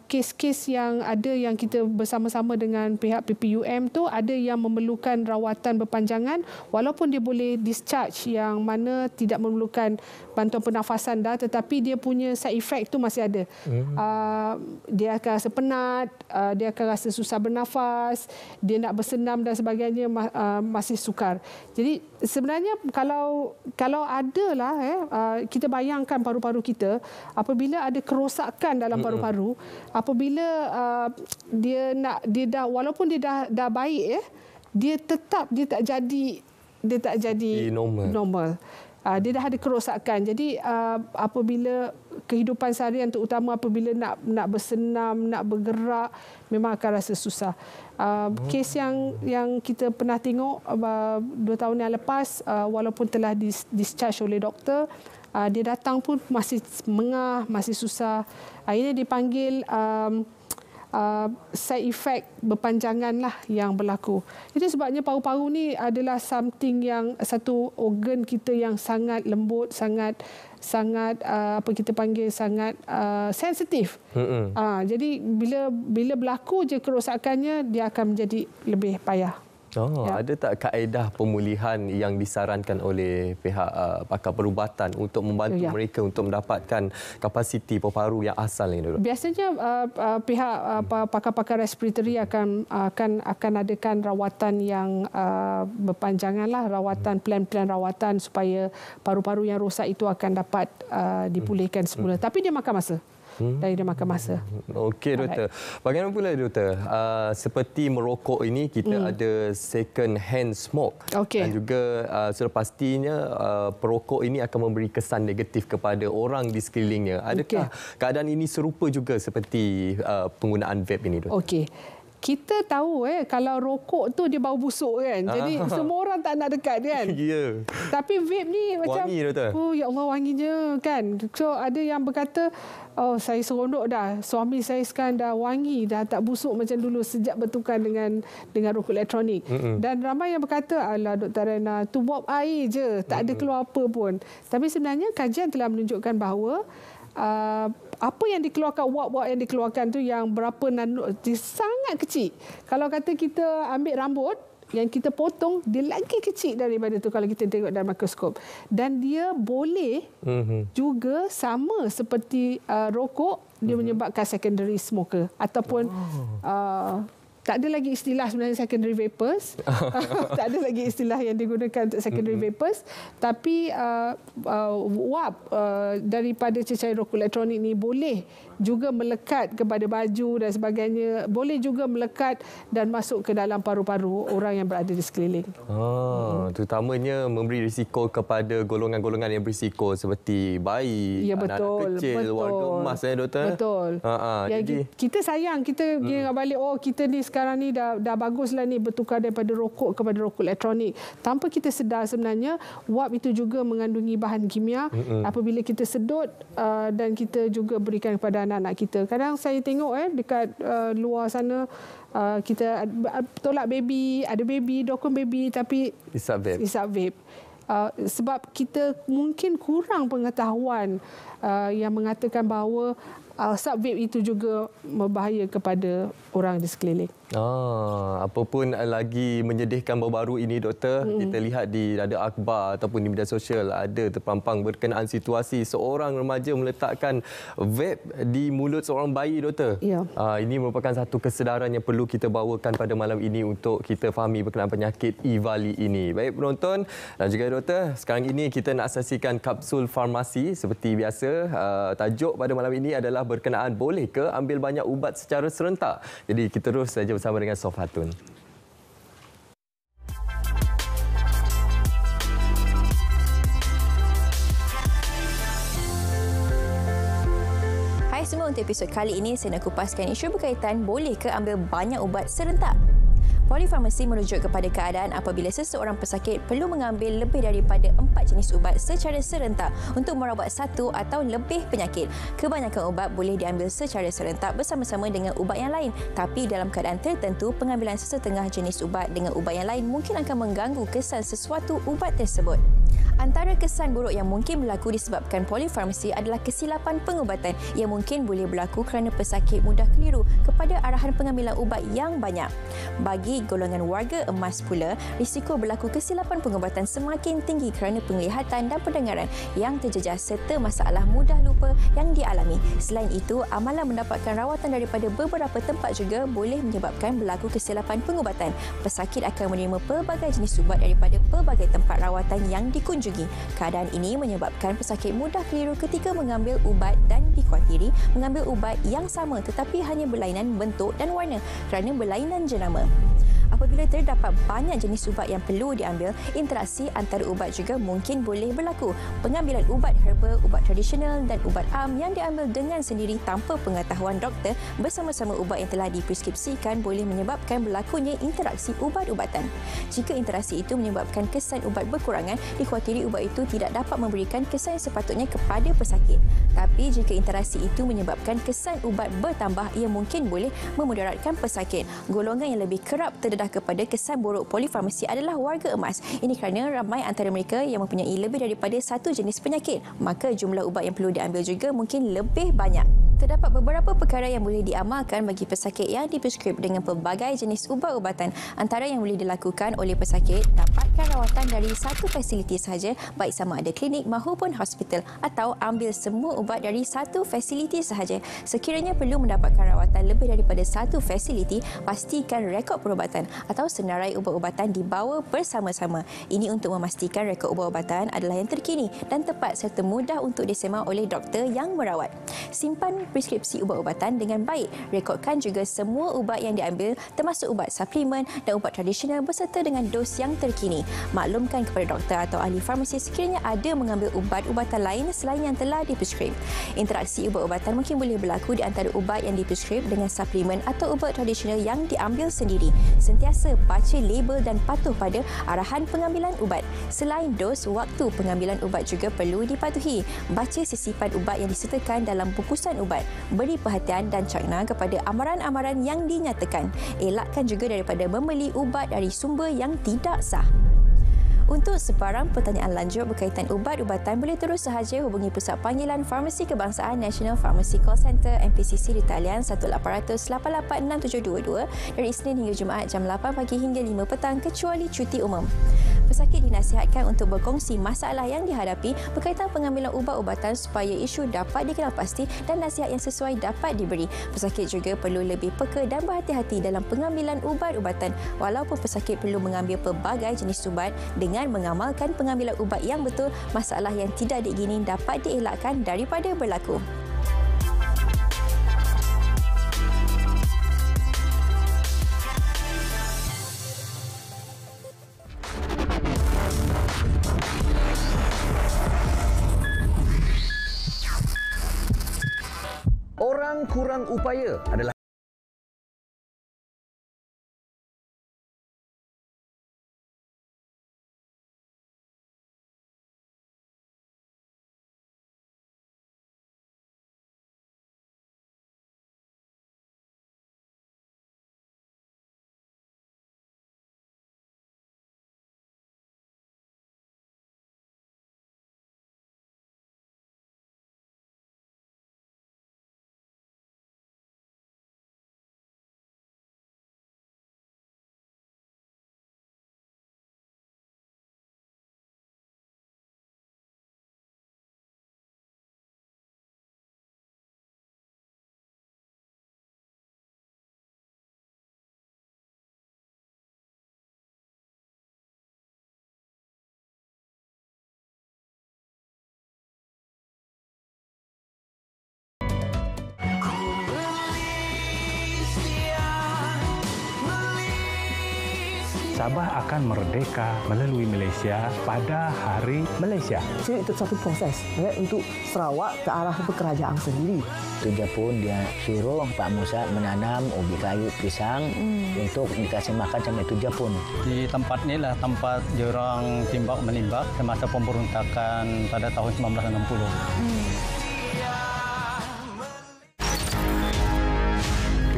kes-kes yang ada yang kita bersama-sama dengan pihak PPUM tu, ada yang memerlukan rawatan berpanjangan walaupun dia boleh discharge, yang mana tidak memerlukan bantuan pernafasan dah, tetapi dia punya side effect tu masih ada. Dia akan rasa penat, dia akan rasa susah bernafas, dia nak bersenam dan sebagainya, masih sukar. Jadi sebenarnya kalau adalah kita bayangkan paru-paru kita, apabila ada kerosakan dalam paru-paru, apabila dia dah, walaupun dia dah baik, dia tak jadi normal. Dia dah ada kerosakan. Jadi apabila kehidupan seharian, terutama apabila nak bersenam, nak bergerak, memang akan rasa susah. Kes yang kita pernah tengok 2 tahun yang lepas, walaupun telah discharge oleh doktor, dia datang pun masih mengah, masih susah. Akhirnya dipanggil side effect berpanjangan lah yang berlaku. Itu sebabnya paru-paru ni adalah satu organ kita yang sangat lembut, sangat apa kita panggil sangat sensitif. Jadi bila berlaku je kerosakannya, dia akan menjadi lebih payah. Ada tak kaedah pemulihan yang disarankan oleh pihak pakar perubatan untuk membantu mereka untuk mendapatkan kapasiti paru-paru yang asal ini, doktor? Biasanya pihak pakar-pakar respiratory akan adakan rawatan yang berpanjangan lah, plan rawatan supaya paru-paru yang rosak itu akan dapat dipulihkan semula. Tapi dia makan masa. Dia makan masa. Okey, doktor. Bagaimana pula, doktor? Seperti merokok ini, kita ada second hand smoke. Dan juga sudah pastinya perokok ini akan memberi kesan negatif kepada orang di sekelilingnya. Adakah keadaan ini serupa juga seperti penggunaan vape ini, doktor? Okey. Kita tahu kalau rokok tu dia bau busuk kan. Jadi semua orang tak nak dekat kan. Tapi vape ni macam wangi, doktor. Oh ya Allah, wanginya kan. So ada yang berkata, oh saya seronok dah. Suami saya sekarang dah wangi, dah tak busuk macam dulu sejak bertukar dengan rokok elektronik. Dan ramai yang berkata, alah Dr. Rena, tu buat air je, tak ada keluar apa pun. Tapi sebenarnya kajian telah menunjukkan bahawa apa yang dikeluarkan, wap-wap yang dikeluarkan tu yang berapa sangat kecil. Kalau kata kita ambil rambut yang kita potong, dia lagi kecil daripada tu kalau kita tengok dalam mikroskop. Dan dia boleh juga sama seperti rokok, dia menyebabkan secondary smoker ataupun tak ada lagi istilah sebenarnya secondary vapors. Tak ada lagi istilah yang digunakan untuk secondary vapors. Tapi wap daripada cecair rokok elektronik ni boleh juga melekat kepada baju dan sebagainya. Boleh juga melekat dan masuk ke dalam paru-paru orang yang berada di sekeliling. Terutamanya memberi risiko kepada golongan-golongan yang berisiko seperti bayi, anak-anak kecil, warga emas, doktor. Betul. Jadi kita sayang, kita ingat balik, oh kita ni sekarang ni dah baguslah ni bertukar daripada rokok kepada rokok elektronik. Tanpa kita sedar sebenarnya wap itu juga mengandungi bahan kimia. Apabila kita sedut dan kita juga berikan kepada anak-anak kita. Kadang saya tengok dekat luar sana kita tolak baby, ada baby, dokon baby tapi isap vape. Sebab kita mungkin kurang pengetahuan yang mengatakan bahawa asap vape itu juga berbahaya kepada orang di sekeliling. Apapun lagi menyedihkan baru-baru ini, doktor, kita lihat di rada akhbar ataupun di media sosial ada terpampang berkenaan situasi seorang remaja meletakkan vape di mulut seorang bayi, doktor. Ini merupakan satu kesedaran yang perlu kita bawakan pada malam ini untuk kita fahami berkenaan penyakit EVALI ini. Baik penonton dan juga doktor, sekarang ini kita nak saksikan kapsul farmasi seperti biasa. Tajuk pada malam ini adalah berkenaan boleh ke ambil banyak ubat secara serentak. Jadi kita terus saja bersama dengan Sof Hatun. Hai semua, untuk episod kali ini saya nak kupaskan isu berkaitan boleh ke ambil banyak ubat serentak. Polifarmasi merujuk kepada keadaan apabila seseorang pesakit perlu mengambil lebih daripada 4 jenis ubat secara serentak untuk merawat satu atau lebih penyakit. Kebanyakan ubat boleh diambil secara serentak bersama-sama dengan ubat yang lain, tapi dalam keadaan tertentu pengambilan sesetengah jenis ubat dengan ubat yang lain mungkin akan mengganggu kesan sesuatu ubat tersebut. Antara kesan buruk yang mungkin berlaku disebabkan polifarmasi adalah kesilapan pengubatan yang mungkin boleh berlaku kerana pesakit mudah keliru kepada arahan pengambilan ubat yang banyak. Bagi golongan warga emas pula, risiko berlaku kesilapan pengubatan semakin tinggi kerana penglihatan dan pendengaran yang terjejas serta masalah mudah lupa yang dialami. Selain itu, amalan mendapatkan rawatan daripada beberapa tempat juga boleh menyebabkan berlaku kesilapan pengubatan. Pesakit akan menerima pelbagai jenis ubat daripada pelbagai tempat rawatan yang dikunjungi. Keadaan ini menyebabkan pesakit mudah keliru ketika mengambil ubat dan dikhawatiri mengambil ubat yang sama tetapi hanya berlainan bentuk dan warna kerana berlainan jenama. Apabila terdapat banyak jenis ubat yang perlu diambil, interaksi antara ubat juga mungkin boleh berlaku. Pengambilan ubat herba, ubat tradisional dan ubat am yang diambil dengan sendiri tanpa pengetahuan doktor bersama-sama ubat yang telah dipreskripsikan boleh menyebabkan berlakunya interaksi ubat-ubatan. Jika interaksi itu menyebabkan kesan ubat berkurangan, dikhawatiri ubat itu tidak dapat memberikan kesan yang sepatutnya kepada pesakit. Tapi jika interaksi itu menyebabkan kesan ubat bertambah, ia mungkin boleh memudaratkan pesakit. Golongan yang lebih kerap terdedah kepada kesan buruk polifarmasi adalah warga emas. Ini kerana ramai antara mereka yang mempunyai lebih daripada satu jenis penyakit. Maka jumlah ubat yang perlu diambil juga mungkin lebih banyak. Terdapat beberapa perkara yang boleh diamalkan bagi pesakit yang dipreskrip dengan pelbagai jenis ubat-ubatan. Antara yang boleh dilakukan oleh pesakit, dapatkan rawatan dari satu fasiliti sahaja, baik sama ada klinik maupun hospital, atau ambil semua ubat dari satu fasiliti sahaja. Sekiranya perlu mendapatkan rawatan lebih daripada satu fasiliti, pastikan rekod perubatan atau senarai ubat-ubatan dibawa bersama-sama. Ini untuk memastikan rekod ubat-ubatan adalah yang terkini dan tepat serta mudah untuk disemak oleh doktor yang merawat. Simpan preskripsi ubat-ubatan dengan baik. Rekodkan juga semua ubat yang diambil termasuk ubat suplemen dan ubat tradisional beserta dengan dos yang terkini. Maklumkan kepada doktor atau ahli farmasi sekiranya ada mengambil ubat-ubatan lain selain yang telah dipreskrip. Interaksi ubat-ubatan mungkin boleh berlaku di antara ubat yang dipreskrip dengan suplemen atau ubat tradisional yang diambil sendiri. Sentiasa baca label dan patuh pada arahan pengambilan ubat. Selain dos, waktu pengambilan ubat juga perlu dipatuhi. Baca sisipan ubat yang disertakan dalam bungkusan ubat. Beri perhatian dan cakna kepada amaran-amaran yang dinyatakan. Elakkan juga daripada membeli ubat dari sumber yang tidak sah. Untuk sebarang pertanyaan lanjut berkaitan ubat-ubatan, boleh terus sahaja hubungi Pusat Panggilan Farmasi Kebangsaan National Pharmacy Call Center NPCC di talian 1-800-886722 dari Isnin hingga Jumaat jam 8 pagi hingga 5 petang kecuali cuti umum. Pesakit dinasihatkan untuk berkongsi masalah yang dihadapi berkaitan pengambilan ubat-ubatan supaya isu dapat dikenal pasti dan nasihat yang sesuai dapat diberi. Pesakit juga perlu lebih peka dan berhati-hati dalam pengambilan ubat-ubatan. Walaupun pesakit perlu mengambil pelbagai jenis ubat, dengan mengamalkan pengambilan ubat yang betul, masalah yang tidak diingini dapat dielakkan daripada berlaku. Orang kurang upaya adalah Sabah akan merdeka melalui Malaysia pada Hari Malaysia. Jadi itu satu proses untuk Sarawak ke arah kerajaan sendiri. Itu pun dia suruh Pak Musa menanam ubi kayu pisang untuk dikasih makan sama itu Jepun. Di tempat ini lah tempat diorang timbak menimbak semasa pemberontakan pada tahun 1960.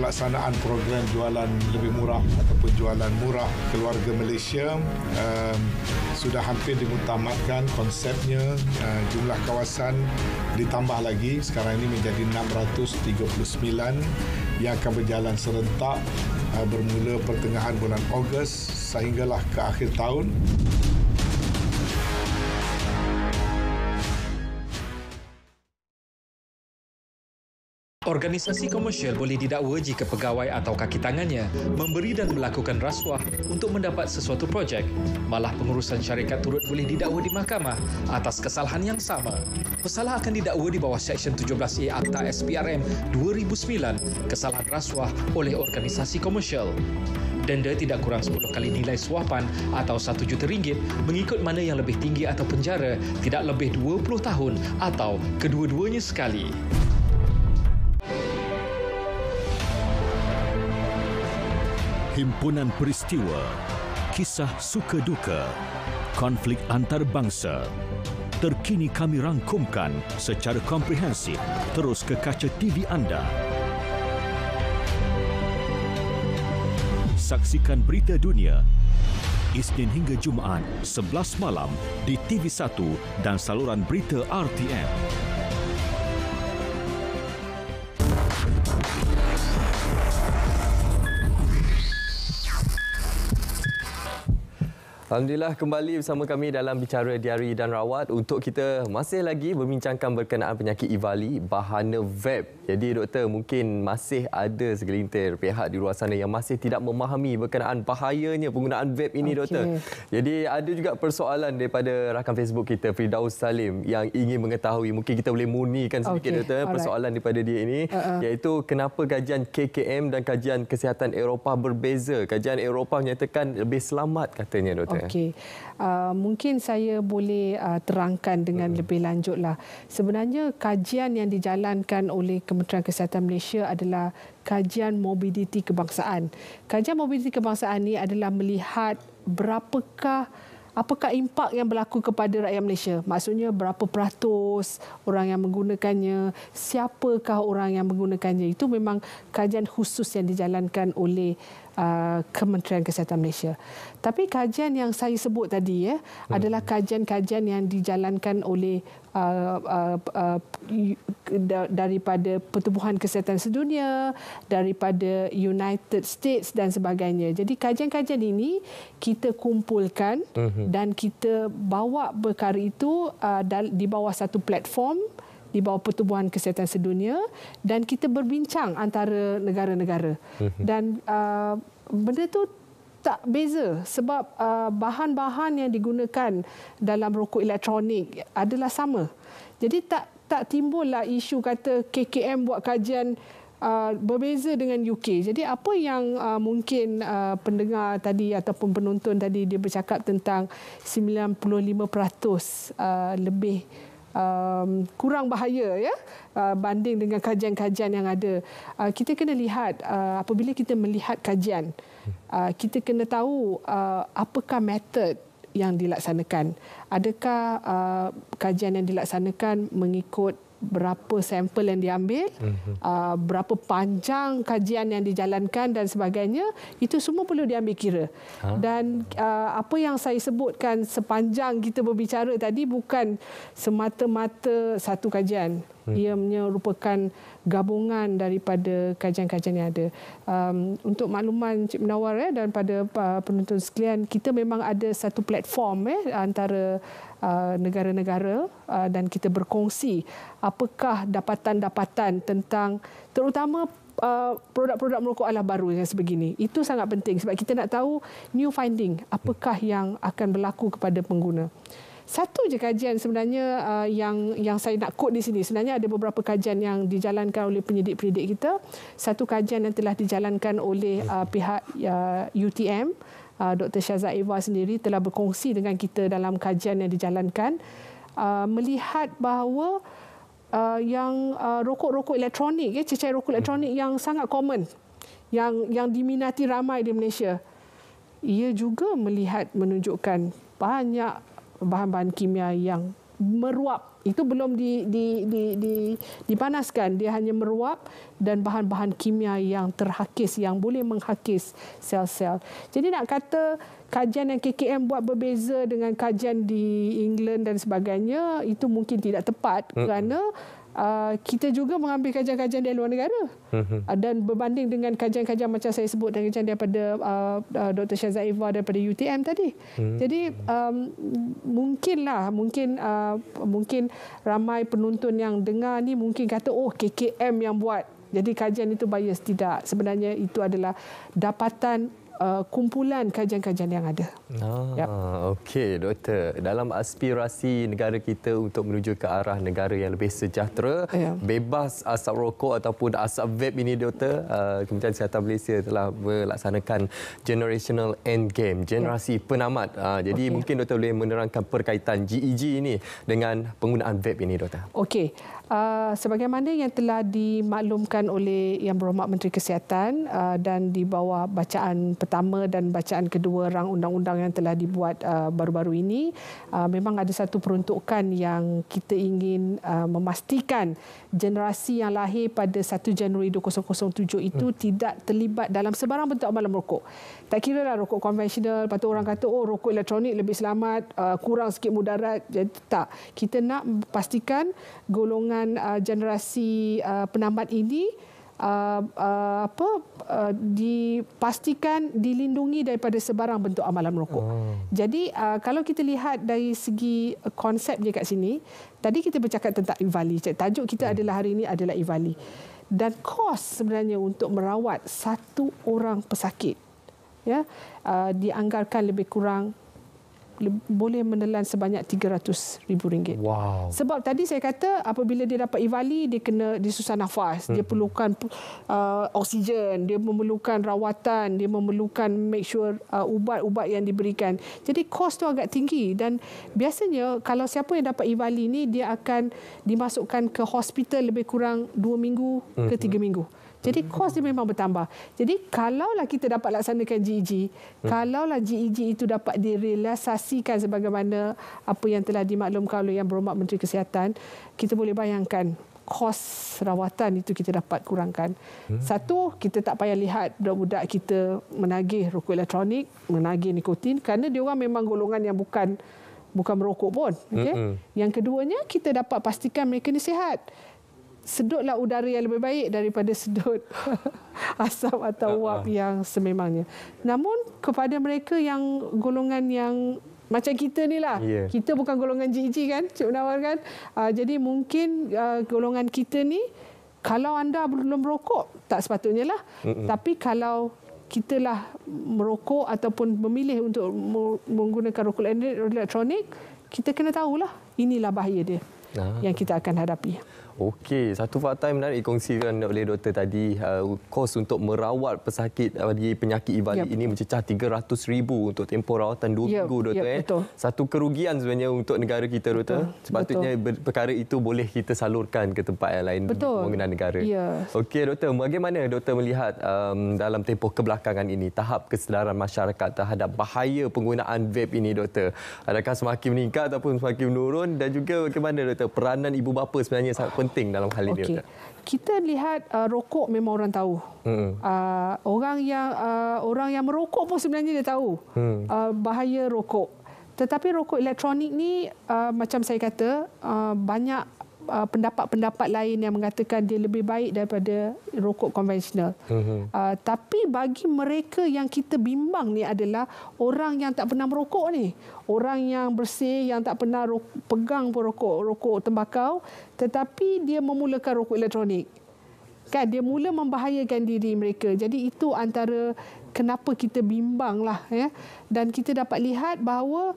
Pelaksanaan program jualan lebih murah ataupun jualan murah keluarga Malaysia sudah hampir dimutamatkan konsepnya. Jumlah kawasan ditambah lagi, sekarang ini menjadi 639 yang akan berjalan serentak bermula pertengahan bulan Ogos sehinggalah ke akhir tahun. Organisasi komersial boleh didakwa jika pegawai atau kaki tangannya memberi dan melakukan rasuah untuk mendapat sesuatu projek. Malah pengurusan syarikat turut boleh didakwa di mahkamah atas kesalahan yang sama. Pesalah akan didakwa di bawah Seksyen 17A Akta SPRM 2009, kesalahan rasuah oleh organisasi komersial. Denda tidak kurang 10 kali nilai suapan atau RM1 juta mengikut mana yang lebih tinggi atau penjara tidak lebih 20 tahun atau kedua-duanya sekali. Himpunan peristiwa, kisah suka duka, konflik antarabangsa. Terkini kami rangkumkan secara komprehensif terus ke kaca TV anda. Saksikan berita dunia Isnin hingga Jumaat 11 malam di TV1 dan saluran berita RTM. Alhamdulillah kembali bersama kami dalam Bicara Diari dan Rawat untuk kita masih lagi membincangkan berkenaan penyakit EVALI, bahana vape. Jadi doktor, mungkin masih ada segelintir pihak di luar sana yang masih tidak memahami berkenaan bahayanya penggunaan vape ini, doktor. Jadi ada juga persoalan daripada rakan Facebook kita Firdaus Salim yang ingin mengetahui, mungkin kita boleh murnikan sedikit doktor persoalan daripada dia ini, iaitu kenapa kajian KKM dan kajian kesihatan Eropah berbeza. Kajian Eropah menyatakan lebih selamat katanya, doktor. Okey, mungkin saya boleh terangkan dengan lebih lanjutlah. Sebenarnya kajian yang dijalankan oleh Kementerian Kesihatan Malaysia adalah kajian mobiliti kebangsaan. Kajian mobiliti kebangsaan ini adalah melihat apakah impak yang berlaku kepada rakyat Malaysia. Maksudnya berapa peratus orang yang menggunakannya, siapakah orang yang menggunakannya. Itu memang kajian khusus yang dijalankan oleh Kementerian Kesihatan Malaysia. Tapi kajian yang saya sebut tadi adalah kajian-kajian yang dijalankan oleh daripada Pertubuhan Kesihatan Sedunia, daripada United States dan sebagainya. Jadi kajian-kajian ini kita kumpulkan dan kita bawa perkara itu di bawah satu platform, di bawah Pertubuhan Kesihatan Sedunia, dan kita berbincang antara negara-negara. Dan benda itu tak beza sebab bahan-bahan yang digunakan dalam rokok elektronik adalah sama. Jadi tak timbullah isu kata KKM buat kajian berbeza dengan UK. Jadi apa yang mungkin pendengar tadi ataupun penonton tadi dia bercakap tentang 95% lebih kurang bahaya banding dengan kajian-kajian yang ada. Kita kena lihat apabila kita melihat kajian, kita kena tahu apakah metod yang dilaksanakan. Adakah kajian yang dilaksanakan mengikut berapa sampel yang diambil, berapa panjang kajian yang dijalankan dan sebagainya, itu semua perlu diambil kira. Dan apa yang saya sebutkan sepanjang kita berbicara tadi bukan semata-mata satu kajian. Ia merupakan gabungan daripada kajian-kajian yang ada. Untuk makluman Cik Menawar dan pada penonton sekalian, kita memang ada satu platform antara negara-negara dan kita berkongsi apakah dapatan-dapatan tentang terutama produk-produk merokok ala baru yang sebegini. Itu sangat penting sebab kita nak tahu new finding, apakah yang akan berlaku kepada pengguna. Satu je kajian sebenarnya yang saya nak quote di sini. Sebenarnya ada beberapa kajian yang dijalankan oleh penyidik-penyidik kita. Satu kajian yang telah dijalankan oleh pihak UTM. Dr. Syazad Eva sendiri telah berkongsi dengan kita dalam kajian yang dijalankan. Melihat bahawa yang rokok-rokok elektronik, cecair rokok elektronik yang sangat common, yang diminati ramai di Malaysia, ia juga menunjukkan banyak bahan-bahan kimia yang meruap. Itu belum dipanaskan, dia hanya meruap, dan bahan-bahan kimia yang terhakis, yang boleh menghakis sel-sel. Jadi nak kata kajian yang KKM buat berbeza dengan kajian di England dan sebagainya, itu mungkin tidak tepat kerana kita juga mengambil kajian-kajian dari luar negara dan berbanding dengan kajian-kajian macam saya sebut, kajian daripada Dr. Syazad Eva daripada UTM tadi. Jadi mungkin ramai penonton yang dengar ni mungkin kata KKM yang buat, jadi kajian itu bias. Tidak, sebenarnya itu adalah dapatan kumpulan kajian-kajian yang ada. Okey, Doktor. Dalam aspirasi negara kita untuk menuju ke arah negara yang lebih sejahtera, bebas asap rokok ataupun asap vape ini, Doktor, Kementerian Kesihatan Malaysia telah melaksanakan Generational Endgame, generasi penamat. Jadi mungkin Doktor boleh menerangkan perkaitan GEG ini dengan penggunaan vape ini, Doktor. Okey. Sebagaimana yang telah dimaklumkan oleh Yang Berhormat Menteri Kesihatan dan di bawah bacaan pertama dan bacaan kedua rang undang-undang yang telah dibuat baru-baru ini, memang ada satu peruntukan yang kita ingin memastikan generasi yang lahir pada 1 Januari 2007 itu tidak terlibat dalam sebarang bentuk amalan merokok. Tak kira lah rokok konvensional, lepas tu orang kata rokok elektronik lebih selamat, kurang sikit mudarat. Jadi tak. Kita nak pastikan golongan generasi penamat ini dipastikan dilindungi daripada sebarang bentuk amalan merokok. Jadi kalau kita lihat dari segi konsep je kat sini, tadi kita bercakap tentang IVALI. Tajuk kita adalah hari ini adalah IVALI. Dan kos sebenarnya untuk merawat satu orang pesakit dianggarkan lebih kurang boleh menelan sebanyak RM300,000. Wow. Sebab tadi saya kata apabila dia dapat IVALI, dia susah nafas, dia perlukan oksigen, dia memerlukan rawatan, dia memerlukan make sure ubat-ubat yang diberikan. Jadi kos tu agak tinggi, dan biasanya kalau siapa yang dapat IVALI ni, dia akan dimasukkan ke hospital lebih kurang 2 minggu ke 3 minggu. Jadi kos dia memang bertambah. Jadi kalaulah kita dapat laksanakan GEG, kalaulah GEG itu dapat direalisasikan sebagaimana apa yang telah dimaklumkan oleh Yang Berhormat Menteri Kesihatan, kita boleh bayangkan kos rawatan itu kita dapat kurangkan. Satu, kita tak payah lihat budak-budak kita menagih rokok elektronik, menagih nikotin, kerana dia orang memang golongan yang bukan merokok pun. Okay? Yang keduanya, kita dapat pastikan mereka ni sihat. Sedutlah udara yang lebih baik daripada sedut asap atau wap yang sememangnya. Namun kepada mereka yang golongan yang macam kita ni lah, kita bukan golongan GEG kan, Cik Munawar kan. Jadi mungkin golongan kita ni, kalau anda belum merokok, tak sepatutnya lah. Tapi kalau kita lah merokok ataupun memilih untuk menggunakan rokok elektronik, kita kena tahulah inilah bahaya dia yang kita akan hadapi. Okey, satu fakta yang menarik dikongsikan oleh doktor tadi, kos untuk merawat pesakit bagi penyakit IVALI ini mencecah RM300,000 untuk tempoh rawatan 2 minggu, doktor. Betul. Satu kerugian sebenarnya untuk negara kita, doktor. Sepatutnya perkara itu boleh kita salurkan ke tempat yang lain mengenai negara. Okey, doktor, bagaimana doktor melihat dalam tempoh kebelakangan ini tahap kesedaran masyarakat terhadap bahaya penggunaan vape ini, doktor? Adakah semakin meningkat ataupun semakin menurun, dan juga bagaimana, doktor, peranan ibu bapa sebenarnya sangat penting dalam hal ini? Kita lihat rokok memang orang tahu. Orang yang merokok pun sebenarnya dia tahu bahaya rokok. Tetapi rokok elektronik ni macam saya kata, banyak pendapat-pendapat lain yang mengatakan dia lebih baik daripada rokok konvensional. Tapi bagi mereka yang kita bimbang ni adalah orang yang tak pernah merokok ni. Orang yang bersih, yang tak pernah pegang pun rokok tembakau, tetapi dia memulakan rokok elektronik. Kan, dia mula membahayakan diri mereka. Jadi itu antara kenapa kita bimbang lah. Dan kita dapat lihat bahawa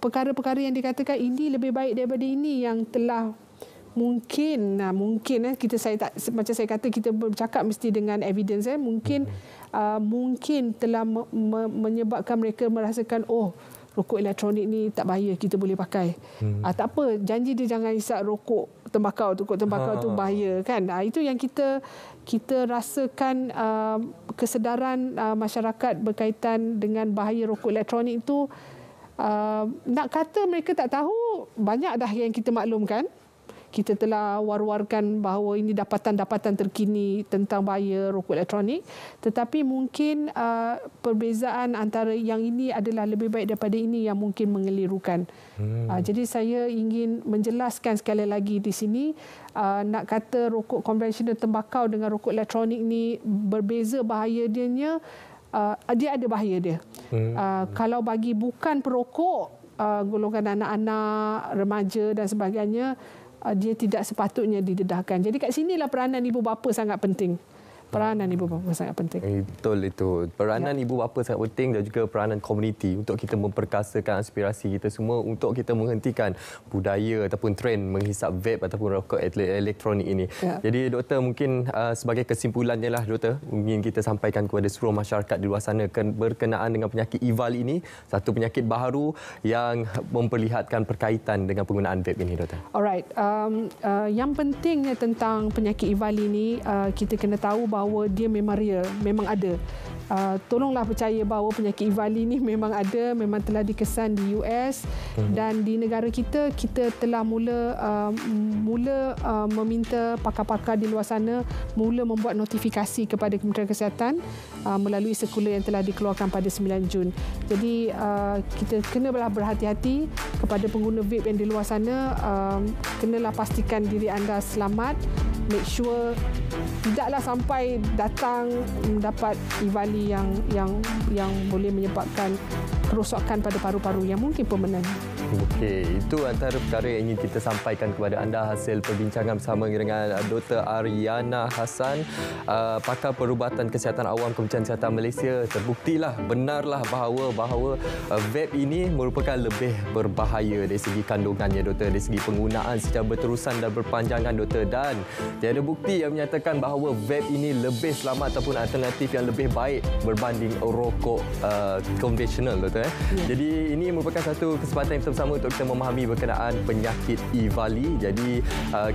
perkara-perkara yang dikatakan ini lebih baik daripada ini yang telah mungkin kita macam saya kata, kita bercakap mesti dengan evidence mungkin telah menyebabkan mereka merasakan rokok elektronik ni tak bahaya, kita boleh pakai. Tak apa, janji dia jangan isap rokok tembakau tu bahaya kan. Itu yang kita rasakan kesedaran masyarakat berkaitan dengan bahaya rokok elektronik itu. Nak kata mereka tak tahu, banyak dah yang kita maklumkan. Kita telah war-warkan bahawa ini dapatan-dapatan terkini tentang bahaya rokok elektronik. Tetapi mungkin perbezaan antara yang ini adalah lebih baik daripada ini yang mungkin mengelirukan. Jadi saya ingin menjelaskan sekali lagi di sini, nak kata rokok konvensional tembakau dengan rokok elektronik ni berbeza bahaya dia ada bahaya dia. Kalau bagi bukan perokok, golongan anak-anak, remaja dan sebagainya, dia tidak sepatutnya didedahkan. Jadi kat sinilah peranan ibu bapa sangat penting. Peranan ibu bapa sangat penting. Betul itu. Peranan ibu bapa sangat penting dan juga peranan komuniti untuk kita memperkasakan aspirasi kita semua untuk kita menghentikan budaya ataupun trend menghisap vape ataupun rokok elektronik ini. Jadi doktor, mungkin sebagai kesimpulannya lah doktor, ingin kita sampaikan kepada seluruh masyarakat di luar sana berkenaan dengan penyakit EVAL ini, satu penyakit baharu yang memperlihatkan berkaitan dengan penggunaan vape ini doktor. Alright. Yang pentingnya tentang penyakit EVAL ini, kita kena tahu bahawa dia memang real, memang ada. Tolonglah percaya bahawa penyakit EVAL ini memang ada, memang telah dikesan di US dan di negara kita telah mula meminta pakar-pakar di luar sana mula membuat notifikasi kepada Kementerian Kesihatan melalui sirkular yang telah dikeluarkan pada 9 Jun. Jadi kita kenalah berhati-hati kepada pengguna vape yang di luar sana. Kenalah pastikan diri anda selamat. Make sure tidaklah sampai datang mendapat EVAL yang boleh menyebabkan kerosakan pada paru-paru yang mungkin permanen. Okey, itu antara perkara yang ingin kita sampaikan kepada anda hasil perbincangan bersama dengan Dr. Ariana Hassan, pakar perubatan kesihatan awam Kementerian Kesihatan Malaysia. Terbuktilah, benarlah bahawa vape ini merupakan lebih berbahaya dari segi kandungannya doktor, dari segi penggunaan secara berterusan dan berpanjangan doktor, dan tiada bukti yang menyatakan bahawa vape ini lebih selamat ataupun alternatif yang lebih baik berbanding rokok konvensional doktor. Jadi ini merupakan satu kesempatan yang bersama untuk kita memahami berkenaan penyakit EVAL. Jadi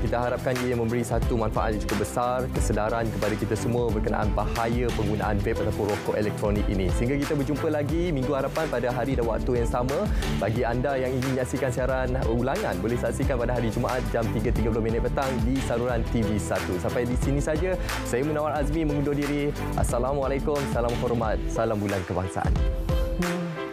kita harapkan ia memberi satu manfaat yang cukup besar, kesedaran kepada kita semua berkenaan bahaya penggunaan vape ataupun rokok elektronik ini. Sehingga kita berjumpa lagi minggu hadapan pada hari dan waktu yang sama. Bagi anda yang ingin menyaksikan siaran ulangan, boleh saksikan pada hari Jumaat jam 3.30 petang di saluran TV1. Sampai di sini saja, saya Munawar Azmi mengundur diri. Assalamualaikum, salam hormat, salam bulan kebangsaan.